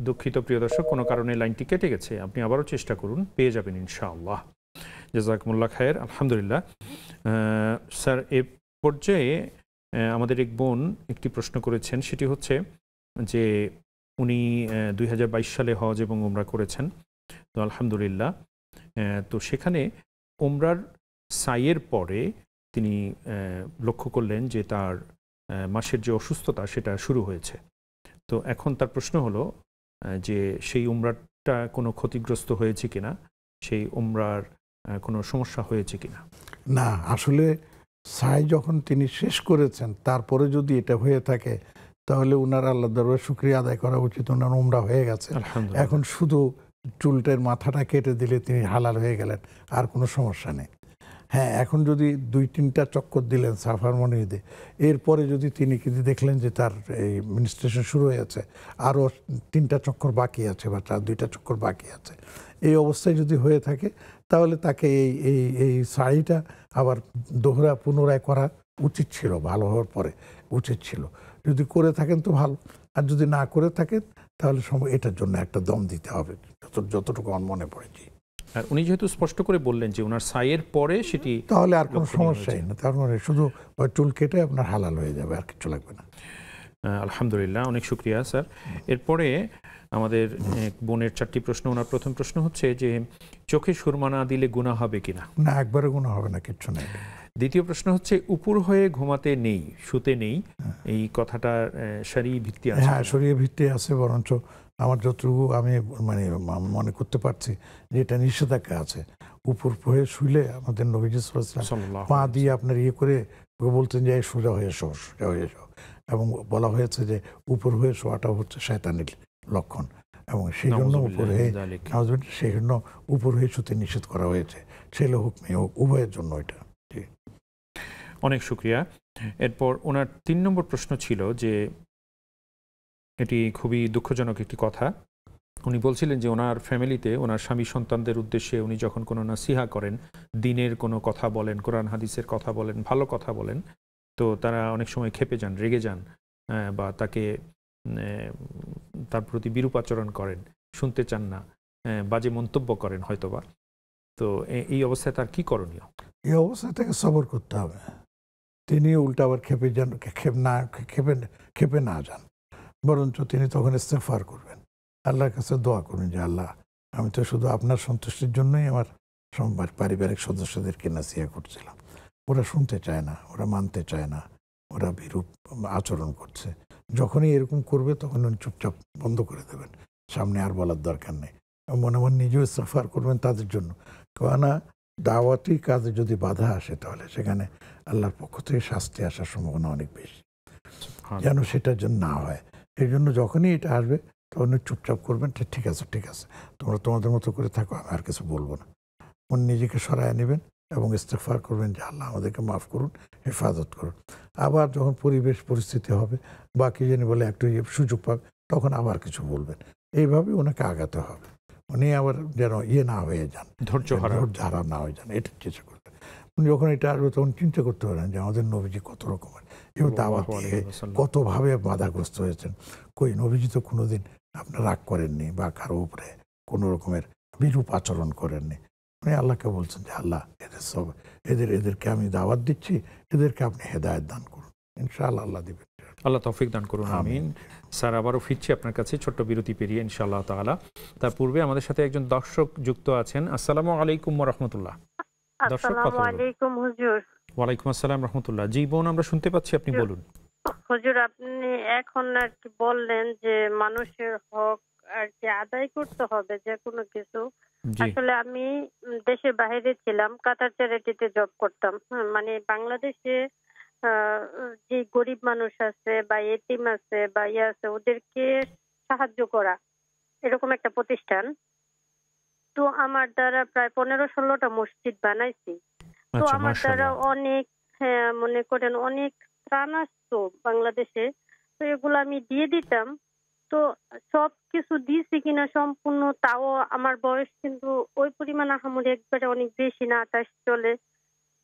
দুঃখিত প্রিয় দর্শক, কোনো কারণে লাইনটি কেটে গেছে, আপনি আবারও চেষ্টা করুন, পেয়ে যাবেন ইনশাআল্লাহ। জাযাকুমুল্লাহ খায়ের। আলহামদুলিল্লাহ স্যার, এ পর্যায়ে আমাদের এক বোন একটি প্রশ্ন করেছেন, সেটি হচ্ছে যে উনি 2022 সালে হজ এবং উমরা করেছেন, তো আলহামদুলিল্লাহ, তো সেখানে উমরার সাইয়ের পরে তিনি লক্ষ্য করলেন যে তার মাসের যে অসুস্থতা সেটা শুরু হয়েছে। তো এখন তার প্রশ্ন হলো যে সেই উমরাটা কোনো ক্ষতিগ্রস্ত হয়েছে কিনা, সেই উমরার কোনো সমস্যা হয়েছে কিনা। না, আসলে সাই যখন তিনি শেষ করেছেন তারপরে যদি এটা হয়ে থাকে, তাহলে উনার আল্লাহ দরবারে শুকরিয়া আদায় করা উচিত, ওনার উমরা হয়ে গেছে। এখন শুধু চুলটের মাথাটা কেটে দিলে তিনি হালাল হয়ে গেলেন, আর কোনো সমস্যা নেই। হ্যাঁ, এখন যদি 2-3টা চক্কর দিলেন সাফার মনিদে, এরপরে যদি তিনি কিন্তু দেখলেন যে তার এই মিনিস্ট্রেশন শুরু হয়েছে, আরও 3টা চক্কর বাকি আছে বা 2টা চক্কর বাকি আছে, এই অবস্থায় যদি হয়ে থাকে, তাহলে তাকে এই শাড়িটা আবার পুনরায় করা উচিত ছিল, ভালো হওয়ার পরে উচিত ছিল। যদি করে থাকেন তো ভালো, আর যদি না করে থাকেন তাহলে এটার জন্য একটা দম দিতে হবে, যতটুকু আমার মনে পড়েছি। আর উনি যেহেতু স্পষ্ট করে বললেন যে ওনার সাইয়ের পরে সেটি, তাহলে আর কোনো সমস্যাই না, তার মানে শুধু ওই চুল কেটে আপনার হালাল হয়ে যাবে, আর কিছু লাগবে না। আলহামদুলিল্লাহ, অনেক শুকরিয়া স্যার। এরপরে আমাদের বোনের 4টি প্রশ্ন। ওনার প্রথম প্রশ্ন হচ্ছে যে চোখে সুরমা না দিলে গুনাহ হবে কিনা। না, একবারে গুনাহ হবে না, কিচ্ছু নেই। দ্বিতীয় প্রশ্ন হচ্ছে উপর হয়ে ঘুমাতে নেই, শুতে নেই, এই কথাটা শরীয়ী ভিত্তি আছে? হ্যাঁ, শরীয়ী ভিত্তি আছে, বরঞ্চ আমার যতটুকু আমি মানে মনে করতে পারছি যে এটা নিষেধাজ্ঞা আছে। উপর হয়ে শুইলে আমাদের নবীজি সাল্লাল্লাহু আলাইহি ওয়াসাল্লাম পা দিয়ে আপনার করে বলতেন যে সোজা হয়ে শো, সোজা হয়ে শো, এবং বলা হয়েছে যে উপর হয়ে শোয়াটা হচ্ছে শয়তানের লক্ষণ, এবং সেই জন্য উপর হয়ে শুতে নিষেধ করা হয়েছে। ছেলে হোক মেয়ে হোক, উভয়ের জন্য এটা। অনেক শুকরিয়া। এরপর ওনার ৩ নম্বর প্রশ্ন ছিল যে এটি খুবই দুঃখজনক একটি কথা। উনি বলছিলেন যে ওনার ফ্যামিলিতে ওনার স্বামী সন্তানদের উদ্দেশ্যে উনি যখন কোনো নাসিহা করেন, দিনের কোনো কথা বলেন, কোরআন হাদিসের কথা বলেন, ভালো কথা বলেন, তো তারা অনেক সময় ক্ষেপে যান, রেগে যান, বা তাকে তার প্রতি বিরূপ আচরণ করেন, শুনতে চান না, বাজে মন্তব্য করেন হয়তোবা। তো এই অবস্থায় তার কি করণীয়? এই অবস্থা থেকে সবর করতে হবে। তিনি উল্টা আবার ক্ষেপে না যান, বরঞ্চ তিনি তখন ইস্তেগফার করবেন, আল্লাহর কাছে দোয়া করবেন যে আল্লাহ, আমি তো শুধু আপনার সন্তুষ্টির জন্যই আমার পারিবারিক সদস্যদেরকে নাসিহা করছিলাম, ওরা শুনতে চায় না, ওরা মানতে চায় না, ওরা বিরূপ আচরণ করছে। যখনই এরকম করবে তখন উনি চুপচাপ বন্ধ করে দেবেন, সামনে আর বলার দরকার নেই। মনে মনে নিজেও ইস্তেগফার করবেন তাদের জন্য। কেননা দাওয়াতি কাজে যদি বাধা আসে তাহলে সেখানে আল্লাহর পক্ষ থেকে শাস্তি আসার সম্ভাবনা অনেক বেশি, যেন সেটার জন্য না হয়। এই জন্য যখনই এটা আসবে তখন চুপচাপ করবেন, ঠিক আছে ঠিক আছে, তোমরা তোমাদের মতো করে থাকো, আমি আর কিছু বলবো না। উনি নিজেকে সরায় নেবেন এবং ইস্তেগফার করবেন যে আল্লাহ আমাদেরকে মাফ করুন, হেফাজত করুন। আবার যখন পরিবেশ পরিস্থিতি হবে বা কি জানি বলে একটু সুযোগ পাক, তখন আবার কিছু বলবেন। এইভাবে ওনাকে আগাতে হবে, উনি আবার যেন না হয়ে যান, ধৈর্য হারা না হয়ে যান, এটা চেষ্টা করবেন। উনি যখন এটা আসবে তখন চিন্তা করতে পারেন যে আমাদের নবীজি কত রকমের দাওয়াত দিয়ে কতভাবে বাধাগ্রস্ত হয়েছেন। কই নবীজি তো কোনোদিন আপনার রাগ করেননি বা কারো উপরে কোনো রকমের বিরূপ আচরণ করেননি। উনি আল্লাহকে বলছেন যে আল্লাহ, এদেরকে আমি দাওয়াত দিচ্ছি, এদেরকে আপনি হেদায়েত দান করুন, ইনশাআল্লাহ আল্লাহ দিবেন। আল্লাহ তৌফিক দান করুন, আমিন। স্যার, আবারও ফিরছি আপনার কাছে ছোট্ট বিরতি পেরিয়ে ইনশাআল্লাহ তাআলা। তার পূর্বে আমাদের সাথে একজন দর্শক যুক্ত আছেন। আসসালামু আলাইকুম ওয়া রাহমাতুল্লাহ। আসসালামু আলাইকুম হুজুর। ওয়ালাইকুম আসসালাম রাহমাতুল্লাহ। জি বোন, আমরা শুনতে পাচ্ছি, আপনি বলুন। হুজুর, আপনি এখন আর কি বললেন যে মানুষের হক আর কি আদায় করতে হবে যে কোনো কিছু। আসলে আমি দেশের বাইরে ছিলাম, কাতার চ্যারিটিতে জব করতাম। মানে বাংলাদেশে যে গরিব মানুষ আছে বা এতিম আছে বা আছে, ওদেরকে সাহায্য করা এরকম একটা প্রতিষ্ঠান। তো আমার দ্বারা প্রায় 15-16টা মসজিদ বানাইছি। তো আমার দ্বারা অনেক, মনে করেন অনেক ত্রাণ আসতো বাংলাদেশে। তো এগুলো আমি দিয়ে দিতাম। তো সব কিছু দিয়েছি কিনা সম্পূর্ণ, তাও আমার বয়স কিন্তু ওই পরিমাণ আহামরি একবারে অনেক বেশি না, 28 চলে।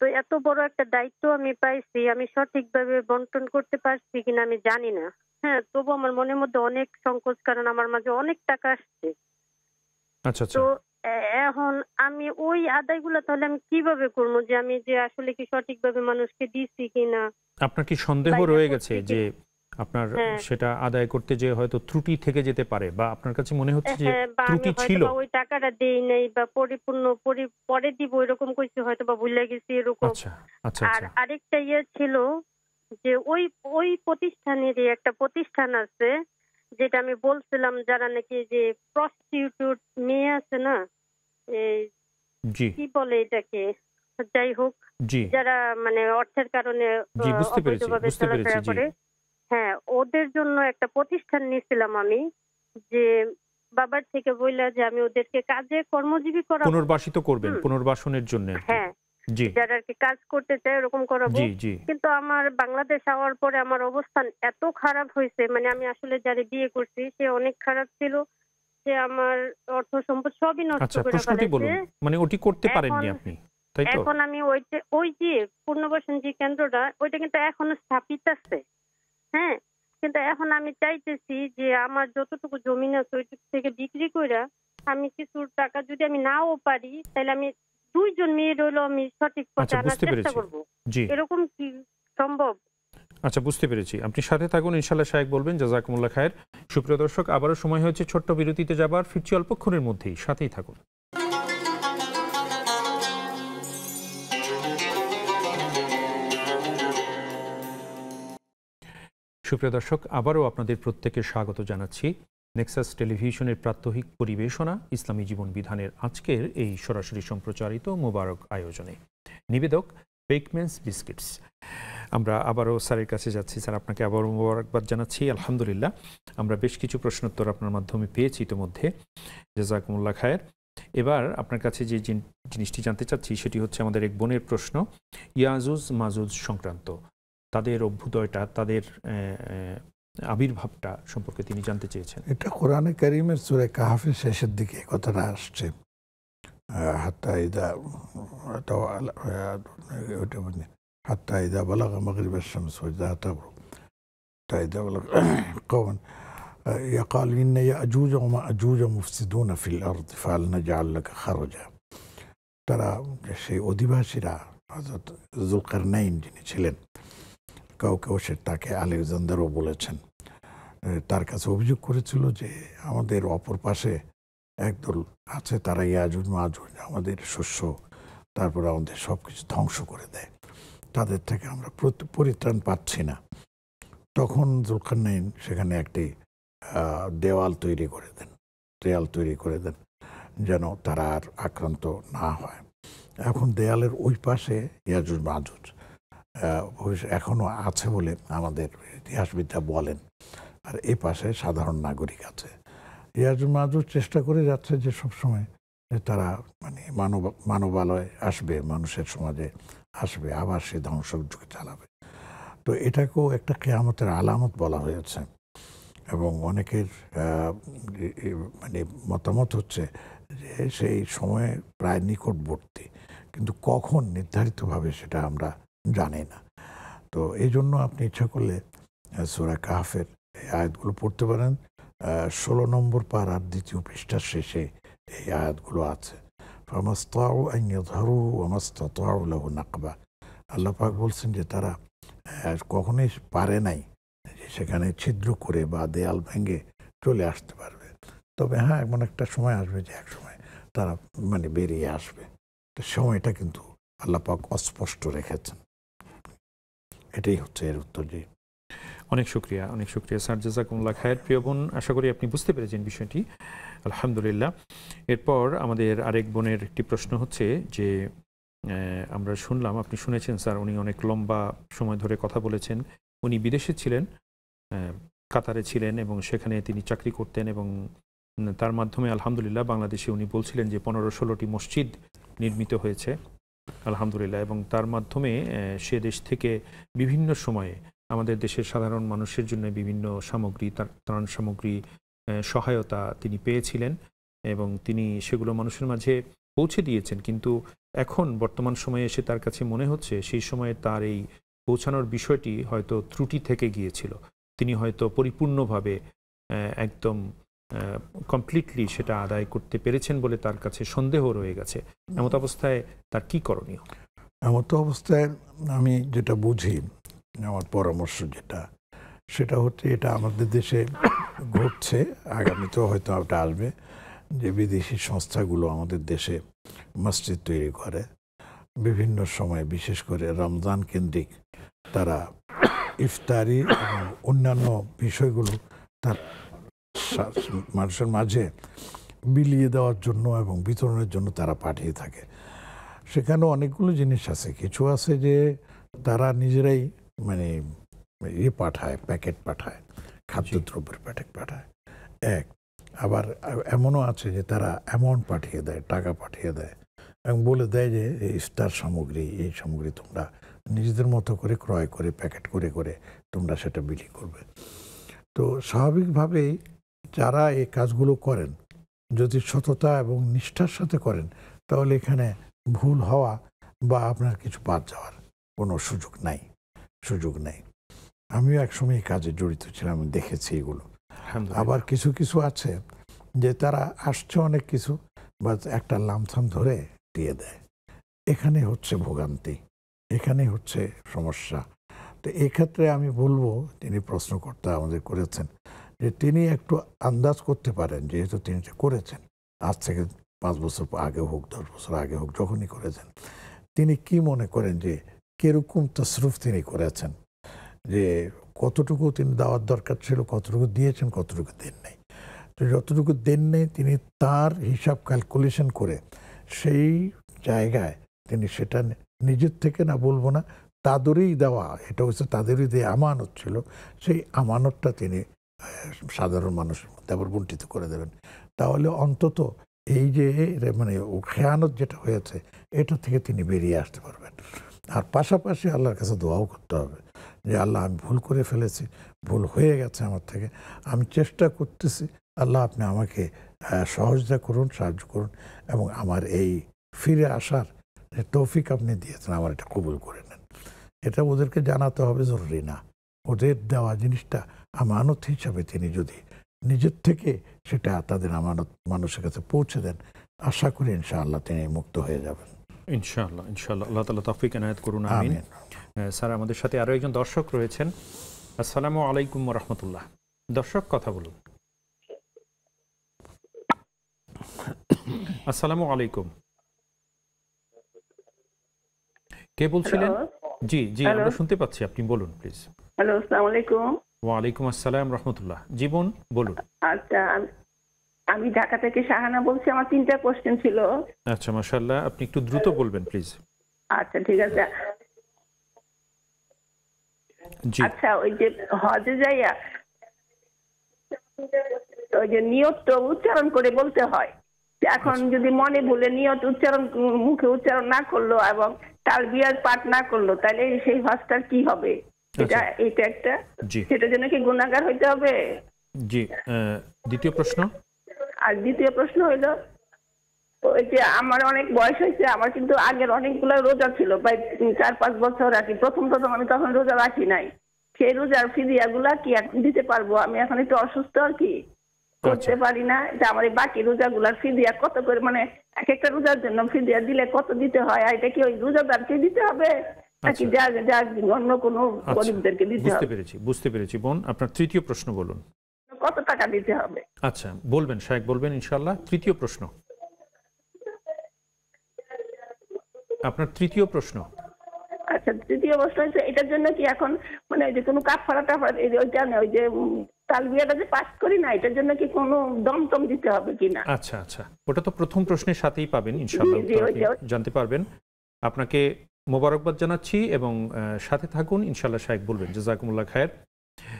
তো এত বড় একটা দায়িত্ব আমি পাইছি, আমি সঠিকভাবে বন্টন করতে পারছি কিনা আমি জানি না। তবু আমার মনের মধ্যে অনেক সংকোচ, কারণ আমার মাঝে অনেক টাকা আসছে। তো এখন আমি ওই আদায়গুলো তাহলে আমি কিভাবে করবো, যে আমি যে আসলে কি সঠিকভাবে মানুষকে দিচ্ছি কিনা? আপনার কি সন্দেহ রয়ে গেছে যে আপনার সেটা আদায় করতে যে হয়তো ত্রুটি থেকে যেতে পারে, বা আপনার কাছে মনে হচ্ছে যে ত্রুটি ছিল, ওই টাকাটা দেই নাই বা পরিপূর্ণ পরে দিব এরকম কিছু হয়তো বা ভুলে গেছি এরকম। আর আরেকটা ছিল যে ওই প্রতিষ্ঠানেরই একটা প্রতিষ্ঠান আছে, যেটা আমি বলছিলাম, যারা নাকি যে প্রস্টিটিউট মেয়ে আছে না, কি বলে এটাকে, যাই হোক, যারা মানে অর্থের কারণে অবৈধভাবে চলাফেরা করে, ওদের জন্য একটা প্রতিষ্ঠান নিয়েছিলাম আমি, যে বাবার থেকে বললা যে আমি ওদেরকে কাজে কর্মজীবী করাবো, পুনর্বাসিত করবেন, পুনর্বাসনের জন্য, যারা আর কি কাজ করতে চায় এরকম করাবো। কিন্তু আমার বাংলাদেশ আওয়ার পরে আমার অবস্থান এত খারাপ হয়েছে, মানে আমি আসলে যারে বিয়ে করছি সে অনেক খারাপ ছিল, সে আমার অর্থ সম্পদ সবই নষ্ট করে ফেলেছে। মানে ওটি করতে পারেননি আপনি, তাই তো? এখন আমি ওই যে পুনর্বাসন যে কেন্দ্রটা, ওইটা কিন্তু এখনো স্থাপিত আছে। কিন্তু এখন আমি চাইতেছি যে আমার যতটুকু জমি আছে ওইটুকু থেকে বিক্রি করে আমি কিছু টাকা, যদি আমি নাও পারি তাহলে আমি 2 জন মেয়ে রইলো, আমি সঠিক পথে আনার চেষ্টা করব। এরকম কি সম্ভব? আচ্ছা, বুঝতে পেরেছি। আপনি সাথে থাকুন, ইনশাআল্লাহ শায়েখ বলবেন। জাযাকুমুল্লাহ খায়ের। সুপ্রিয় দর্শক, আবারও সময় হয়েছে ছোট্ট বিরতিতে যাবার, ফিরছি অল্পক্ষণের মধ্যেই, সাথেই থাকুন। সুপ্রিয় দর্শক, আবারও আপনাদের প্রত্যেককে স্বাগত জানাচ্ছি নেক্সাস টেলিভিশনের প্রাত্যহিক পরিবেশনা ইসলামী জীবন বিধানের আজকের এই সরাসরি সম্প্রচারিত মোবারক আয়োজনে। নিবেদক বেকম্যানস বিস্কিটস। আমরা আবারও স্যারের কাছে যাচ্ছি। স্যার, আপনাকে আবারও মোবারকবাদ জানাচ্ছি। আলহামদুলিল্লাহ, আমরা বেশ কিছু প্রশ্নোত্তর আপনার মাধ্যমে পেয়েছি ইতিমধ্যে। জাযাকুমুল্লাহ খায়ের। এবার আপনার কাছে যে জিনিসটি জানতে চাচ্ছি সেটি হচ্ছে আমাদের এক বোনের প্রশ্ন, ইয়াজুজ মাজুজ সংক্রান্ত তাদের অভ্যুদয়টা, তাদের আবির্ভাবটা সম্পর্কে তিনি জানতে চেয়েছেন। এটা কোরআনে কারীমের সূরা কাহফের শেষের দিকে কথাটা আসছে। হাত্তা ইদা হাত্তা ইদা বালাগা মাগরিবাশ শামস ওয়া ইযা তাগরু হাত্তা ইদা বালাগা কওমান يقال إن يأجوج ومأجوج مفسدون في الأرض فهل نجعل لك خرجا। তারা সেই অধিবাসীরা হযরত যুলকারনাইন যিনি ছিলেন, কাউকে সে তাকে আলেকজান্ডারও বলেছেন, তার কাছে অভিযোগ করেছিল যে আমাদের অপর পাশে একদল আছে, তারা ইয়াজুজ মাজুজ আমাদের শস্য, তারপর আমাদের সব কিছু ধ্বংস করে দেয়, তাদের থেকে আমরা পরিত্রাণ পাচ্ছি না। তখন যুলকারনাইন সেখানে একটি দেওয়াল তৈরি করে দেন যেন তারা আর আক্রান্ত না হয়। এখন দেয়ালের ওই পাশে ইয়াজুজ মাজুজ এখনো আছে বলে আমাদের ইতিহাসবিদরা বলেন, আর এই পাশে সাধারণ নাগরিক আছে। ইয়াজুজ মাজুজ চেষ্টা করে যাচ্ছে যে সবসময় যে তারা মানে মানবালয় আসবে, মানুষের সমাজে আসবে, আবার সে ধ্বংসযজ্ঞ চালাবে। তো এটাকেও একটা কিয়ামতের আলামত বলা হয়েছে এবং অনেকের মানে মতামত হচ্ছে যে সেই সময়ে প্রায় নিকটবর্তী, কিন্তু কখন নির্ধারিতভাবে সেটা আমরা জানি না। তো এই জন্য আপনি ইচ্ছা করলে সূরা কাহফের এই আয়াতগুলো পড়তে পারেন। 16 নম্বর পারার 2য় পৃষ্ঠার শেষে এই আয়াতগুলো আছে। ফামাস্তাউ আন ইয়াযহারু ওয়া মাস্তাতাউ লাহু নাকবা। আল্লাহ পাক বলছেন যে তারা কখনোই পারে নাই যে সেখানে ছিদ্র করে বা দেয়াল ভেঙে চলে আসতে পারবে। তবে হ্যাঁ, এমন একটা সময় আসবে যে এক সময় তারা মানে বেরিয়ে আসবে। তো সময়টা কিন্তু আল্লাহ পাক অস্পষ্ট রেখেছেন। এটাই হচ্ছে এর উত্তর। জি, অনেক শুকরিয়া স্যার, জাযাকুমুল্লাহ খায়ের। প্রিয় বোন, আশা করি আপনি বুঝতে পেরেছেন বিষয়টি, আলহামদুলিল্লাহ। এরপর আমাদের আরেক বোনের একটি প্রশ্ন হচ্ছে যে আমরা শুনলাম, আপনি শুনেছেন স্যার, উনি অনেক লম্বা সময় ধরে কথা বলেছেন। উনি বিদেশে ছিলেন, কাতারে ছিলেন এবং সেখানে তিনি চাকরি করতেন এবং তার মাধ্যমে আলহামদুলিল্লাহ বাংলাদেশে উনি বলছিলেন যে 15-16টি মসজিদ নির্মিত হয়েছে আলহামদুলিল্লাহ, এবং তার মাধ্যমে সে দেশ থেকে বিভিন্ন সময়ে আমাদের দেশের সাধারণ মানুষের জন্য বিভিন্ন সামগ্রী, ত্রাণ সামগ্রী, সহায়তা তিনি পেয়েছিলেন এবং তিনি সেগুলো মানুষের মাঝে পৌঁছে দিয়েছেন। কিন্তু এখন বর্তমান সময়ে এসে তার কাছে মনে হচ্ছে সেই সময়ে তার এই পৌঁছানোর বিষয়টি হয়তো ত্রুটি থেকে গিয়েছিল। তিনি হয়তো পরিপূর্ণভাবে একদম কমপ্লিটলি সেটা আদায় করতে পেরেছেন বলে তার কাছে সন্দেহ রয়ে গেছে। এমত অবস্থায় তার কি করণীয়? এমত অবস্থায় আমি যেটা বুঝি, আমার পরামর্শ সেটা হচ্ছে, এটা আমাদের দেশে ঘটছে, আগামীতেও হয়তো ওটা আসবে, যে বিদেশি সংস্থাগুলো আমাদের দেশে মসজিদ তৈরি করে বিভিন্ন সময়, বিশেষ করে রমজান কেন্দ্রিক তারা ইফতারি এবং অন্যান্য বিষয়গুলো তার মানুষের মাঝে বিলিয়ে দেওয়ার জন্য এবং বিতরণের জন্য তারা পাঠিয়ে থাকে। সেখানে অনেকগুলো জিনিস আছে। কিছু আছে যে তারা নিজেরাই মানে পাঠায়, প্যাকেট পাঠায়, খাদ্যদ্রব্যের প্যাকেট পাঠায় এক। আবার এমনও আছে যে তারা অ্যামাউন্ট পাঠিয়ে দেয়, টাকা পাঠিয়ে দেয় এবং বলে দেয় যে এই ইফতার সামগ্রী, এই সামগ্রী তোমরা নিজেদের মতো করে ক্রয় করে প্যাকেট করে করে তোমরা সেটা বিক্রি করবে। তো স্বাভাবিকভাবেই যারা এই কাজগুলো করেন, যদি সততা এবং নিষ্ঠার সাথে করেন, তাহলে এখানে ভুল হওয়া বা আপনার কিছু বাদ যাওয়ার কোনো সুযোগ নাই। আমিও একসময় এই কাজে জড়িত ছিলাম, আমি দেখেছি এগুলো। আবার কিছু কিছু আছে যে তারা আসছে অনেক কিছু, বা একটা লামসাম ধরে দিয়ে দেয়। এখানে হচ্ছে ভোগান্তি, এখানে হচ্ছে সমস্যা। তো এক্ষেত্রে আমি বলবো, তিনি প্রশ্নকর্তা আমাদের করেছেন, যে তিনি একটু আন্দাজ করতে পারেন, যেহেতু তিনি করেছেন আজ থেকে 5 বছর আগে হোক, 10 বছর আগে হোক, যখনই করেছেন, তিনি কি মনে করেন যে কিরকম তসরুফ তিনি করেছেন, যে কতটুকু তিনি দেওয়ার দরকার ছিল, কতটুকু দিয়েছেন, কতটুকু দেন নাই। তো যতটুকু দেন নেই তিনি তার হিসাব ক্যালকুলেশন করে সেই জায়গায় তিনি সেটা নিজের থেকে না, বলবো না, তাদেরই দেওয়া, এটা হচ্ছে তাদেরই যে আমানত ছিল, সেই আমানতটা তিনি সাধারণ মানুষের মধ্যে আবার বণ্টিত করে দেবেন। তাহলে অন্তত এই যে মানে খেয়ানত যেটা হয়েছে এটা থেকে তিনি বেরিয়ে আসতে পারবেন। আর পাশাপাশি আল্লাহর কাছে দোয়াও করতে হবে যে আল্লাহ আমি ভুল করে ফেলেছি, ভুল হয়ে গেছে আমার থেকে, আমি চেষ্টা করতেছি, আল্লাহ আপনি আমাকে সহযোগিতা করুন, সাহায্য করুন এবং আমার এই ফিরে আসার যে তৌফিক আপনি দিয়েছেন আমার এটা কবুল করে নেন। এটা ওদেরকে জানাতে হবে জরুরি না, ওদের দেওয়া জিনিসটা আমানত হিসাবে তিনি যদি নিজের থেকে সেটা তাদের আমানত মানুষের কাছে পৌঁছে দেন, আশা করি ইনশাআল্লাহ তিনি মুক্ত হয়ে যাবেন। ইনশাআল্লাহ, ইনশাআল্লাহ, আল্লাহ তাআলা তৌফিক এনায়েত করুন, আমিন। স্যার আমাদের সাথে আরো একজন দর্শক রয়েছেন। আসসালামু আলাইকুম ওয়া রাহমাতুল্লাহ। দর্শক কথা বলুন। আসসালামু আলাইকুম, কে বলছিলেন? জি জি, আমরা শুনতে পাচ্ছি, আপনি বলুন প্লিজ। হ্যালো, আসসালামু আলাইকুম। ওয়া আলাইকুম আসসালাম রাহমাতুল্লাহ। জীবন বলুন। আচ্ছা, আমি ঢাকা থেকে শাহানা বলছি, আমার 3টা কোশ্চেন ছিল। আচ্ছা, মাশাআল্লাহ, আপনি একটু দ্রুত বলবেন প্লিজ। আচ্ছা ঠিক আছে। জি। আচ্ছা, ওই যে হজে যাইয়া ওই যে নিয়তটা উচ্চারণ করে বলতে হয়, এখন যদি মনে ভুলে নিয়ত উচ্চারণ মুখে উচ্চারণ না করলো এবং তালবিয়ার পাঠ না করলো তাহলে সেই হজটার কি হবে? এটা একটা, সেটার জন্য কি গুনাহগার হইতে হবে? জি। দ্বিতীয় প্রশ্ন। আর দ্বিতীয় প্রশ্ন হইলো, ওই যে আমার অনেক বয়স হয়েছে, আমার কিন্তু আগের অনেকগুলো রোজা ছিল, প্রায় 4-5 বছর আর কি। প্রথম আমি তখন রোজা রাখি নাই, সেই রোজার ফিদিয়াগুলা কি দিতে পারবো? আমি এখন একটু অসুস্থ আর কি, করতে পারি না। যে আমার এই বাকি রোজাগুলার ফিদিয়া কত করে, মানে এক একটা রোজার জন্য ফিদিয়া দিলে কত দিতে হয়? আর এটা কি ওই রোজাদারকে দিতে হবে নাকি অন্য কোনো গরিবদেরকে দিতে হবে? বুঝতে পেরেছি বোন। আপনার তৃতীয় প্রশ্ন বলুন। কত টাকা দিতে হবে? আচ্ছা, বলবেন, শায়েখ বলবেন ইনশাআল্লাহ। তৃতীয় প্রশ্ন, আপনার তৃতীয় প্রশ্ন। আচ্ছা, তৃতীয় প্রশ্ন হচ্ছে এটার জন্য কি এখন মানে যে কোনো কাফারা টাফারা ওইটা নেই, ওই যে তালবিয়াটা যে পাঠ করি না, এটার জন্য কি কোনো দম দিতে হবে কিনা? আচ্ছা আচ্ছা, ওটা তো প্রথম প্রশ্নের সাথেই পাবেন ইনশাআল্লাহ, জানতে পারবেন। আপনাকে মোবারকবাদ জানাচ্ছি এবং সাথে থাকুন ইনশাআল্লাহ, শায়েখ বলবেন। জাযাকুমুল্লাহ খায়ের।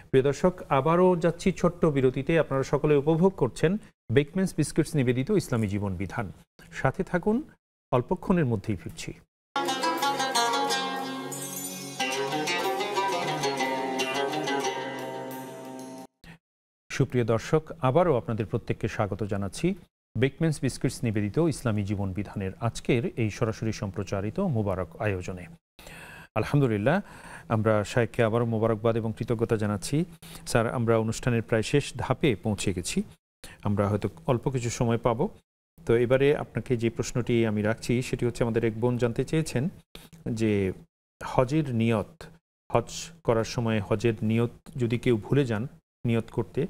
প্রিয় দর্শক, আবারও যাচ্ছি ছোট্ট বিরতিতে। আপনারা সকলে উপভোগ করছেন বেকম্যানস বিস্কুটস নিবেদিত ইসলামী জীবন বিধান। সাথে থাকুন, অল্পক্ষণের মধ্যেই ফিরছি। সুপ্রিয় দর্শক, আবারও আপনাদের প্রত্যেককে স্বাগত জানাচ্ছি বেকম্যানস বিস্কুটস নিবেদিত ইসলামী জীবন বিধানের আজকের এই সরাসরি সম্প্রচারিত মোবারক আয়োজনে। আলহামদুলিল্লাহ, আমরা শায়েখকে আবারও মোবারকবাদ এবং কৃতজ্ঞতা জানাচ্ছি। স্যার, আমরা অনুষ্ঠানের প্রায় শেষ ধাপে পৌঁছে গেছি, আমরা হয়তো অল্প কিছু সময় পাবো। তো এবারে আপনাকে যে প্রশ্নটি আমি রাখছি সেটি হচ্ছে, আমাদের এক বোন জানতে চেয়েছেন যে হজের নিয়ত, হজ করার সময় হজের নিয়ত যদি কেউ ভুলে যান নিয়ত করতে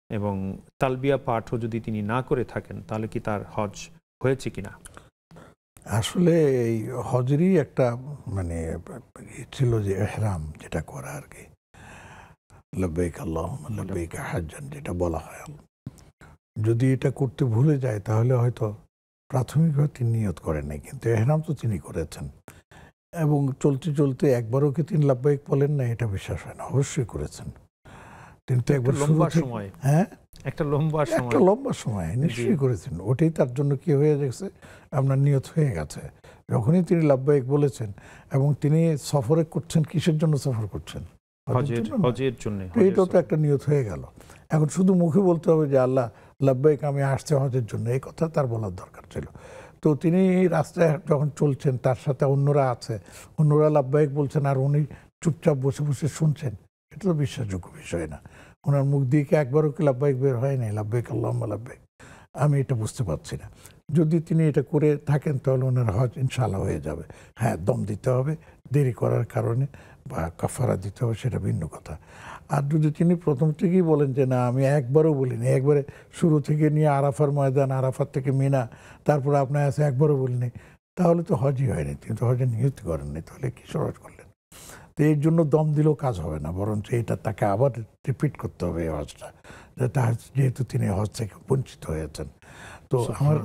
এবং তালবিয়া পাঠও যদি তিনি না করে থাকেন, তাহলে কি তার হজ হয়েছে কিনা? আসলে এই হজেরই একটা মানে ছিল যে এহরাম যেটা করা আর কি, লব্বাইক আল্লাহুম্মা লব্বাইক হাজ্জান যেটা বলা হয়, যদি এটা করতে ভুলে যায় তাহলে হয়তো প্রাথমিকভাবে তিনি নিয়ত করেন নাই, কিন্তু এহরাম তো তিনি করেছেন এবং চলতে চলতে একবারও কি তিনি লব্বাইক বলেন না, এটা বিশ্বাস হয় না। অবশ্যই করেছেন তিনি তো একবার, একটা লম্বা সময় নিশ্চয়ই করেছেন। ওটাই তার জন্য কি হয়ে গেছে, আপনার নিয়ত হয়ে গেছে। যখনই তিনি লাব্বাইক বলেছেন এবং তিনি সফরে করছেন, কিসের জন্য সফর করছেন? হজের জন্য। এইটাও তো একটা নিয়ত হয়ে গেল। এখন শুধু মুখে বলতে হবে যে আল্লাহ লাব্বাইক আমি আসছে হজের জন্য, এই কথা তার বলার দরকার ছিল। তো তিনি রাস্তায় যখন চলছেন, তার সাথে অন্যরা আছে, অন্যরা লাব্বাইক বলছেন আর উনি চুপচাপ বসে বসে শুনছেন, এটা তো বিশ্বাসযোগ্য বিষয় না। ওনার মুখ দিয়ে কি একবারও কি লাব্বাইক বের হয় নাই, লাব্বাইক আল্লাহুম্মা লাব্বাইক? আমি এটা বুঝতে পারছি না। যদি তিনি এটা করে থাকেন তাহলে ওনার হজ ইনশাআল্লাহ হয়ে যাবে। হ্যাঁ, দম দিতে হবে দেরি করার কারণে বা কাফারা দিতে হবে, সেটা ভিন্ন কথা। আর যদি তিনি প্রথম থেকেই বলেন যে না আমি একবারও বলিনি, একবারে শুরু থেকে নিয়ে আরাফার ময়দান, আরাফার থেকে মিনা, তারপরে আপনার আছে একবারও বলিনি, তাহলে তো হজই হয়নি, তিনি তো হজে নিয়ত করেননি, তাহলে কি হজ করলেন? তো এর জন্য দম দিলেও কাজ হবে না, বরঞ্চ এটা তাকে আবার রিপিট করতে হবে এই হজটা, যেহেতু তিনি হজ থেকে বঞ্চিত হয়েছেন। তো আমার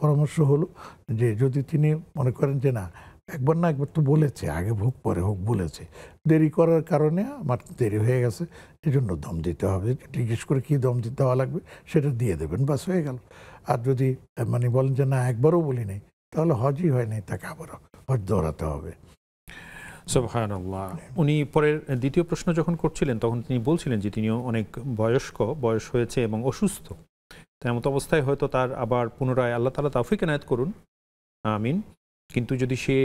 পরামর্শ হলো যে যদি তিনি মনে করেন যে না একবার না একবার তো বলেছে, আগে হোক পরে হোক বলেছে, দেরি করার কারণে আমার দেরি হয়ে গেছে, এই জন্য দম দিতে হবে। জিজ্ঞেস করে কী দম দিতে দেওয়া লাগবে সেটা দিয়ে দেবেন, বাস হয়ে গেল। আর যদি মানে বলেন যে না একবারও বলি নাই, তাহলে হজই হয় নাই, তাকে আবারও হজ দৌড়াতে হবে। সুবহানাল্লাহ। উনি পরের দ্বিতীয় প্রশ্ন যখন করছিলেন তখন তিনি বলছিলেন যে তিনিও অনেক বয়স হয়েছে এবং অসুস্থ, তেমন অবস্থায় হয়তো তার আবার পুনরায় আল্লাহ তাআলা তৌফিক এনায়েত করুন, আমিন। কিন্তু যদি সে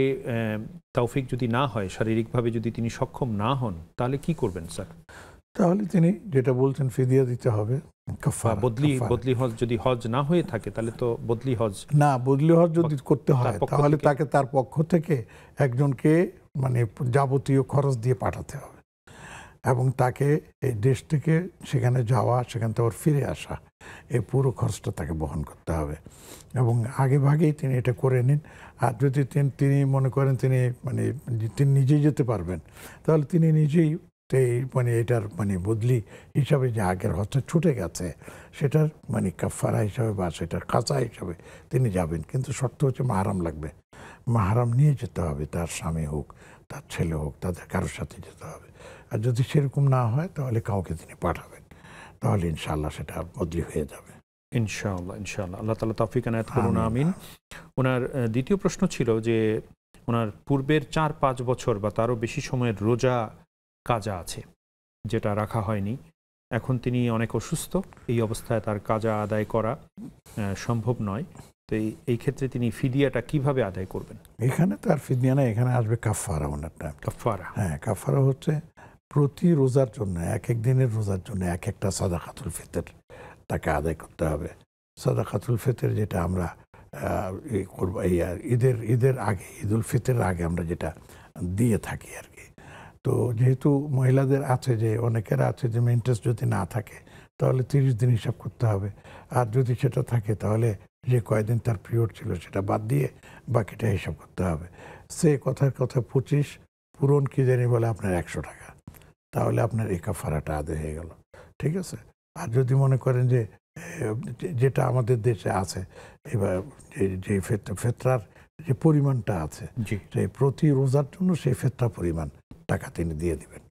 তৌফিক যদি না হয়, শারীরিকভাবে যদি তিনি সক্ষম না হন, তাহলে কি করবেন স্যার? তাহলে তিনি যেটা বলছেন ফিদিয়া দিতে হবে, কাফারা। বদলি হজ যদি হজ না হয়ে থাকে তাহলে তো বদলি হজ না, বদলি হজ যদি করতে হয় তাহলে তাকে তার পক্ষ থেকে একজনকে মানে যাবতীয় খরচ দিয়ে পাঠাতে হবে, এবং তাকে এই দেশ থেকে সেখানে যাওয়া, সেখান থেকে আবার ফিরে আসা, এই পুরো খরচটা তাকে বহন করতে হবে। এবং আগে ভাগেই তিনি এটা করে নিন। আর যদি তিনি মনে করেন তিনি তিনি নিজেই যেতে পারবেন, তাহলে তিনি নিজেই মানে এটার মানে বদলি হিসাবে যে আগের হজটা ছুটে গেছে সেটার মানে কাফারা হিসাবে বা সেটার কাঁচা হিসাবে তিনি যাবেন। কিন্তু শর্ত হচ্ছে মাহারাম লাগবে, মাহারাম নিয়ে যেতে হবে, তার স্বামী হোক, তার ছেলে হোক, তাদের কারোর সাথে যেতে হবে। আর যদি সেরকম না হয় তাহলে কাউকে তিনি পাঠাবেন, তাহলে ইনশাআল্লাহ সেটা বদলি হয়ে যাবে। ইনশাআল্লাহ। আল্লাহ তাআলা তৌফিক এনায়েত করুন, আমিন। ওনার দ্বিতীয় প্রশ্ন ছিল যে ওনার পূর্বের 4-5 বছর বা তারও বেশি সময়ের রোজা কাজা আছে যেটা রাখা হয়নি। এখন তিনি অনেক অসুস্থ, এই অবস্থায় তার কাজা আদায় করা সম্ভব নয়। তো এই ক্ষেত্রে তিনি ফিদিয়াটা কিভাবে আদায় করবেন? এখানে তার ফিদিয়া না, এখানে আসবে কাফারা। ওনারটা কাফারা, হ্যাঁ, কাফারা হচ্ছে প্রতি রোজার জন্য, এক দিনের রোজার জন্য একটা সাদাকাতুল ফিতর তাকে আদায় করতে হবে। সাদাকাতুল ফিতর যেটা আমরা ঈদের আগে, ঈদুল ফিতরের আগে আমরা যেটা দিয়ে থাকি আর কি। তো যেহেতু মহিলাদের আছে, যে অনেকের আছে যে মেনটেন্স যদি না থাকে তাহলে 30 দিন হিসাব করতে হবে। আর যদি সেটা থাকে তাহলে যে কয়দিন তার পিরিয়ড ছিল সেটা বাদ দিয়ে বাকিটা হিসাব করতে হবে। সে কথার কথা 25 পূরণ কি জানি বলে আপনার 100 টাকা, তাহলে আপনার এই কাফারাটা আদায় হয়ে গেল, ঠিক আছে। আর যদি মনে করেন যে যেটা আমাদের দেশে আছে এবার যে ফেতরার যে পরিমাণটা আছে, সেই প্রতি রোজার জন্য সেই ফেতরা পরিমাণ টাকা তিনি দিয়ে দিবেন।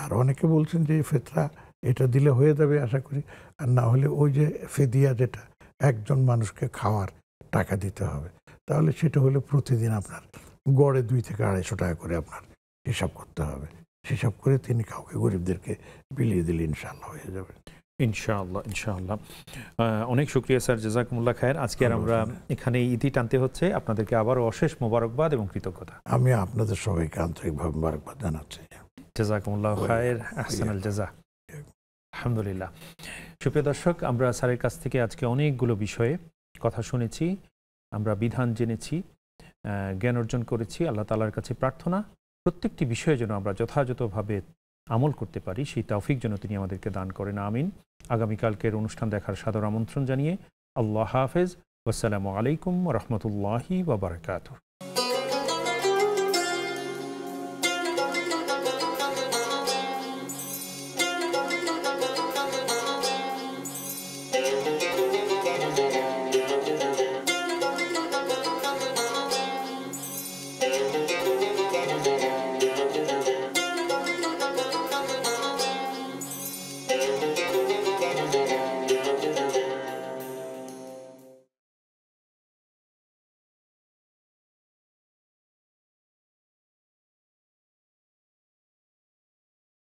আর অনেকে বলছেন যে ফেতরা এটা দিলে হয়ে যাবে আশা করি, আর না হলে ওই যে ফিদিয়া যেটা একজন মানুষকে খাওয়ার টাকা দিতে হবে, তাহলে সেটা হলে প্রতিদিন আপনার গড়ে 2 থেকে 250 টাকা করে আপনার হিসাব করতে হবে। হিসাব করে তিনি কাউকে গরিবদেরকে বিলিয়ে দিলে ইনশাআল্লাহ হয়ে যাবে। ইনশাআল্লাহ। অনেক শুকরিয়া স্যার, জাযাকুমুল্লাহ খায়ের। আজকে আর আমরা এখানে ইতি টানতে হচ্ছে। আপনাদেরকে আবারও অশেষ মোবারকবাদ এবং কৃতজ্ঞতা। আমি আপনাদের সবাইকে আন্তরিকভাবে মোবারকবাদ জানাচ্ছি। জাযাকুমুল্লাহ খায়ের, আহসানুল জাযা। আলহামদুলিল্লাহ। সুপ্রিয় দর্শক, আমরা স্যারের কাছ থেকে আজকে অনেকগুলো বিষয়ে কথা শুনেছি, আমরা বিধান জেনেছি, জ্ঞান অর্জন করেছি। আল্লাহ তাআলার কাছে প্রার্থনা প্রত্যেকটি বিষয়ে যেন আমরা যথাযথভাবে আমল করতে পারি, সেই তৌফিক যেন তিনি আমাদেরকে দান করেন, আমিন। আগামীকালকের অনুষ্ঠান দেখার সাদর আমন্ত্রণ জানিয়ে আল্লাহ হাফেজ। আসসালামু আলাইকুম ওয়া রাহমাতুল্লাহি ওয়া বারাকাতুহু।